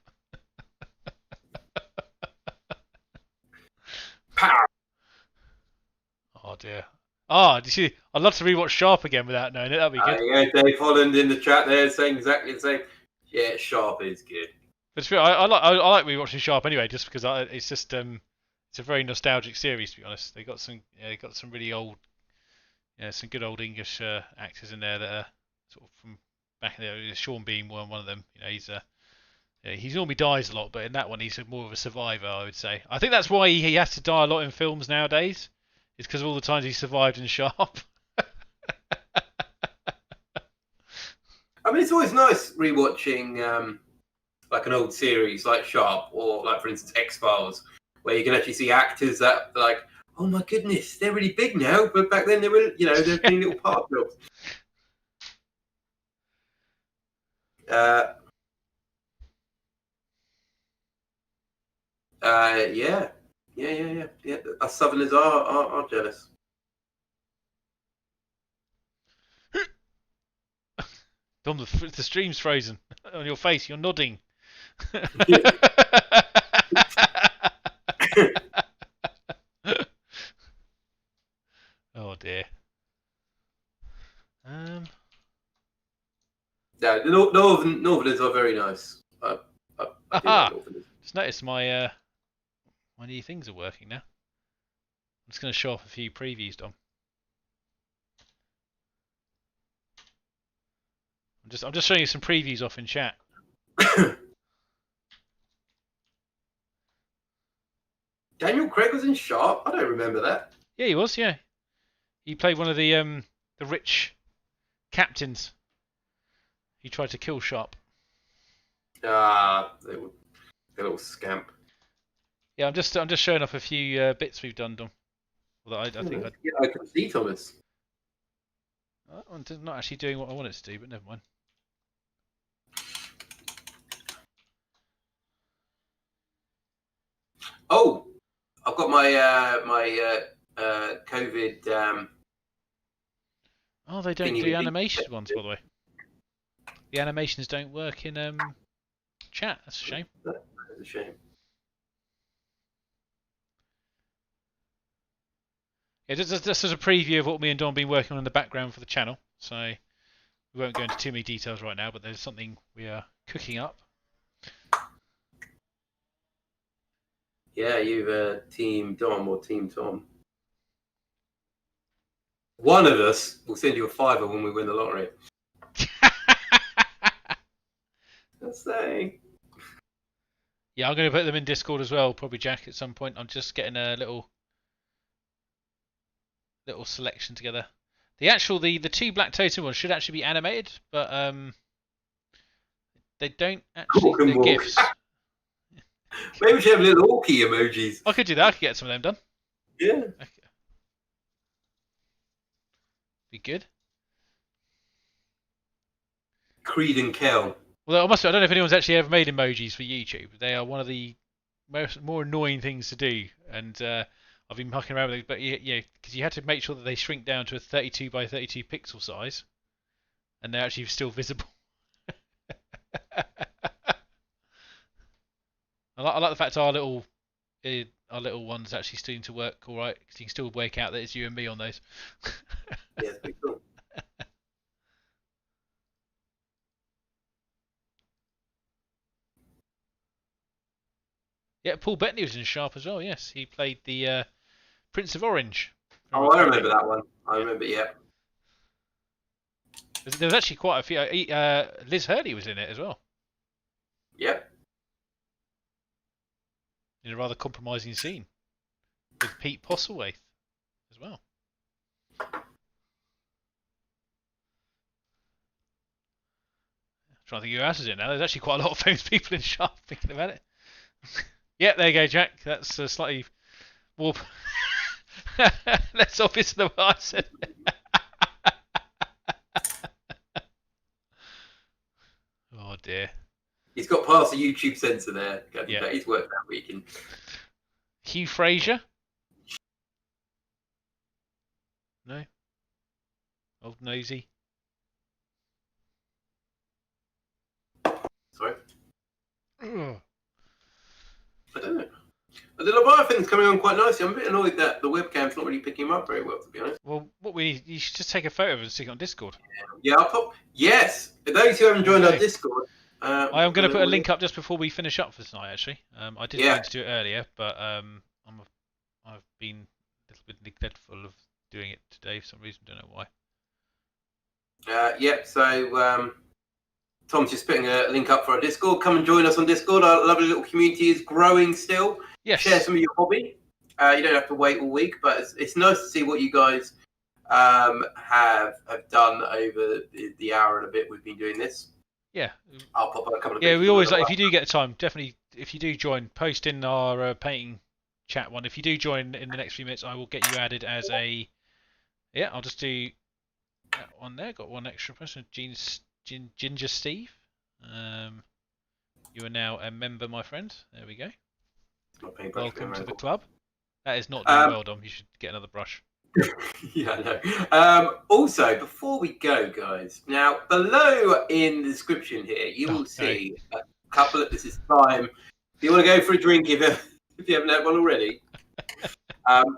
Pow! Oh dear. Did you see? I'd love to rewatch Sharp again without knowing it. That'd be good. Yeah, Dave Holland in the chat there saying exactly the same. Yeah, Sharp is good. But I like rewatching Sharp anyway, just because it's just it's a very nostalgic series, to be honest. They got some really old, some good old English actors in there that are sort of from back in there. Sean Bean, one of them. He's normally dies a lot, but in that one he's more of a survivor, I would say. I think that's why he has to die a lot in films nowadays. It's because of all the times he survived in Sharp. I mean, it's always nice rewatching like an old series like Sharp or like, for instance, X-Files, where you can actually see actors that are like, oh my goodness, they're really big now, but back then they were, they're doing little part jobs. Yeah. Us Southerners are jealous. Dom, the stream's frozen on your face. You're nodding. Oh dear. Yeah, the Northerners are very nice. I do like Northerners. Just noticed my new things are working now. I'm just going to show off a few previews, Dom. I'm just showing you some previews off in chat. Daniel Craig was in Sharp? I don't remember that. Yeah, he was. Yeah, he played one of the rich captains. He tried to kill Sharp. They little scamp. Yeah, I'm just showing off a few bits we've done, Dom. Although I think I can see Thomas. I'm not actually doing what I wanted to do, but never mind. Oh, I've got my COVID. Oh, they don't do animation ones, by the way. The animations don't work in chat. That's a shame. That's a shame. Yeah, just as a preview of what me and Don have been working on in the background for the channel. So we won't go into too many details right now, but there's something we are cooking up. Yeah, you've Team Dom or Team Tom. One of us will send you a $5 when we win the lottery. That's saying. Yeah, I'm going to put them in Discord as well, probably Jack at some point. I'm just getting a little selection together. The two Black Totem ones should actually be animated, but they don't actually. They're GIFs. Maybe we should have little orky emojis. I could do that. I could get some of them done. Yeah. Be good. Creed and Kel. Well, I don't know if anyone's actually ever made emojis for YouTube. They are one of the more annoying things to do, and I've been mucking around with it. But because you had to make sure that they shrink down to a 32 by 32 pixel size, and they're actually still visible. I like the fact our little ones actually seem to work all right, because you can still work out that it's you and me on those. Yeah, it's pretty cool. Yeah, Paul Bettany was in Sharp as well. Yes, he played the Prince of Orange. Oh, I remember that one. I remember, yeah. There was actually quite a few. Liz Hurley was in it as well. Yep. In a rather compromising scene with Pete Postlethwaite as well. I'm trying to think who else is in now. There's actually quite a lot of famous people in Sharp, thinking about it. Yeah, there you go, Jack. That's slightly more less obvious than what I said. Oh dear. He's got past the YouTube censor there. Yeah. He's worked that weekend. Hugh Fraser? No? Old nosy? Sorry? Ugh. I don't know. The Leviathan's coming on quite nicely. I'm a bit annoyed that the webcam's not really picking him up very well, to be honest. Well, what we need, you should just take a photo of it and stick it on Discord. Yeah, I'll pop. Yes! For those who haven't joined our Discord. I am going to put a link up just before we finish up for tonight, actually. I did mean to do it earlier, but I've been a little bit neglectful of doing it today for some reason. Don't know why. So Tom's just putting a link up for our Discord. Come and join us on Discord. Our lovely little community is growing still. Yes. Share some of your hobby. You don't have to wait all week, but it's nice to see what you guys have done over the hour and a bit we've been doing this. Yeah. I'll pop a couple of. Yeah, we always like, if you do get the time, definitely, if you do join, post in our painting chat one. If you do join in the next few minutes, I will get you added as a. Yeah, I'll just do that one there. Got one extra person, Ginger Steve. You are now a member, my friend. There we go. Welcome to the club. That is not doing well, Dom. You should get another brush. Yeah, I know. Also, before we go, guys, now below in the description here, you will see a couple of. This is time. If you want to go for a drink, if you haven't had one already,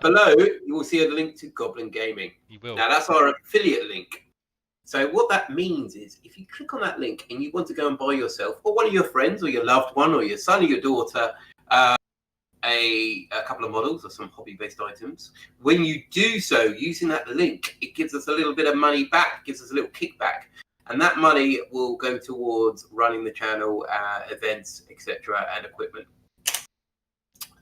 below you will see a link to Goblin Gaming. You will. Now that's our affiliate link. So what that means is, if you click on that link and you want to go and buy yourself, or one of your friends, or your loved one, or your son, or your daughter, a couple of models or some hobby-based items, when you do so using that link, it gives us a little bit of money back, gives us a little kickback, and that money will go towards running the channel, events, etc., and equipment.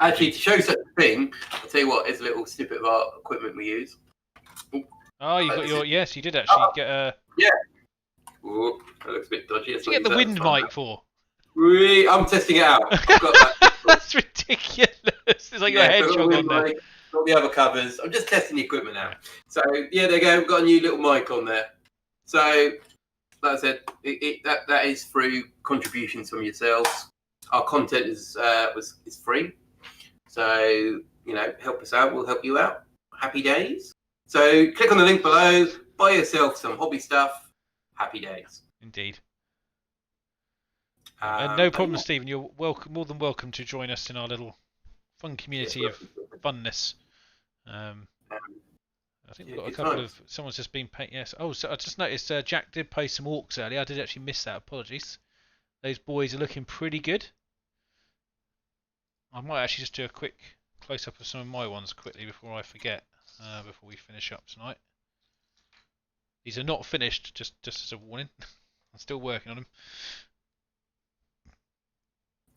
Actually, to show such a thing, I'll tell you what, here's a little snippet of our equipment we use. Oh, you got your... Yes, you did actually get a... Yeah. Ooh, that looks a bit dodgy. What did you get the wind mic for? I'm testing it out. I've got that. That's ridiculous. It's like your hedgehog on there. Got the other covers. I'm just testing the equipment out. So, yeah, there you go. We've got a new little mic on there. So, like I said, that is through contributions from yourselves. Our content is free. So, help us out. We'll help you out. Happy days. So, click on the link below. Buy yourself some hobby stuff. Happy days. Indeed. No problem, Stephen. You're more than welcome to join us in our little fun community of funness. I think we've got a couple of... Someone's just been painting... Yes. Oh, so I just noticed Jack did post some orcs earlier. I did actually miss that. Apologies. Those boys are looking pretty good. I might actually just do a quick close-up of some of my ones quickly before I forget, before we finish up tonight. These are not finished, just as a warning. I'm still working on them.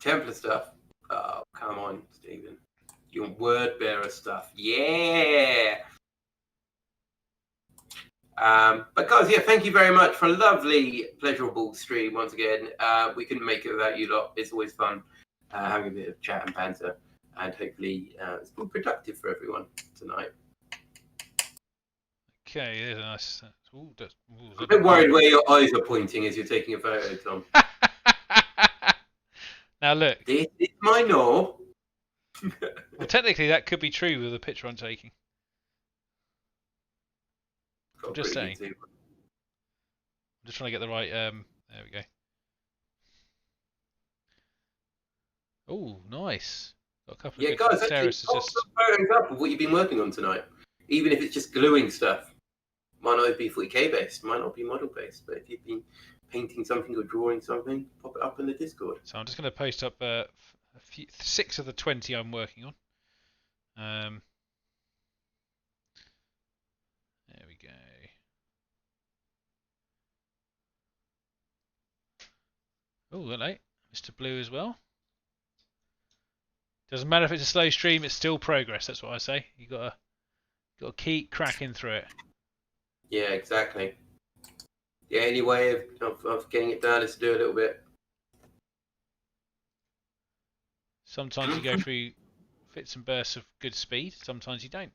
Templar stuff. Oh, come on, Stephen. Your word bearer stuff. Yeah. But guys, yeah, thank you very much for a lovely, pleasurable stream once again. We couldn't make it without you lot. It's always fun having a bit of chat and banter, and hopefully it's been productive for everyone tonight. Okay, there's a nice. I'm a bit worried where your eyes are pointing as you're taking a photo, Tom. Now look. This is my no. Well, technically that could be true with the picture I'm taking. I'm just saying. I'm just trying to get the right. There we go. Oh, nice. Got a couple of good guys, actually, Sarah's pop some photos up of what you've been working on tonight. Even if it's just gluing stuff. Might not be 40k based, might not be model based, but if you've been painting something or drawing something, pop it up in the Discord. So I'm just going to post up a few, 6 of the 20 I'm working on. There we go. Oh, hello, Mr. Blue as well. Doesn't matter if it's a slow stream; it's still progress. That's what I say. You gotta keep cracking through it. Yeah, exactly. Yeah, any way of getting it done is to do a little bit. Sometimes you go through fits and bursts of good speed. Sometimes you don't.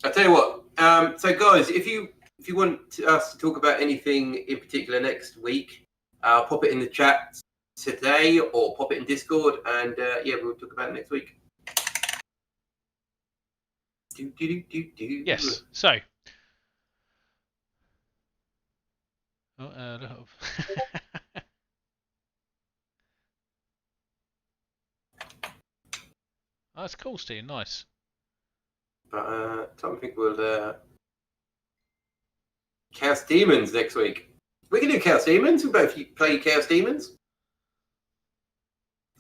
I tell you what. So, guys, if you want us to talk about anything in particular next week, pop it in the chat today or pop it in Discord, and yeah, we'll talk about it next week. Yes. So. Oh, oh, that's cool, Steve. Nice. But Tom, I think we'll Chaos Demons next week. We can do Chaos Demons. We both play Chaos Demons,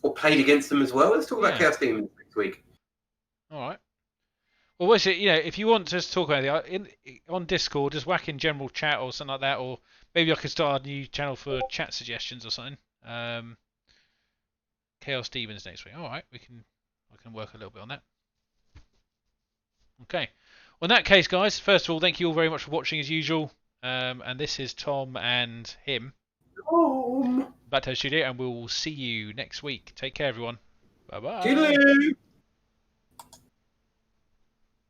or played against them as well. Let's talk about Chaos Demons next week. All right. Well, what's it? If you want to just talk about it on Discord, just whack in general chat or something like that, or maybe I could start a new channel for chat suggestions or something. Chaos Demons next week. All right, I can work a little bit on that. Okay. Well, in that case, guys, first of all, thank you all very much for watching as usual. And this is Tom and him. Bateau Studio, and we'll see you next week. Take care, everyone. Bye bye.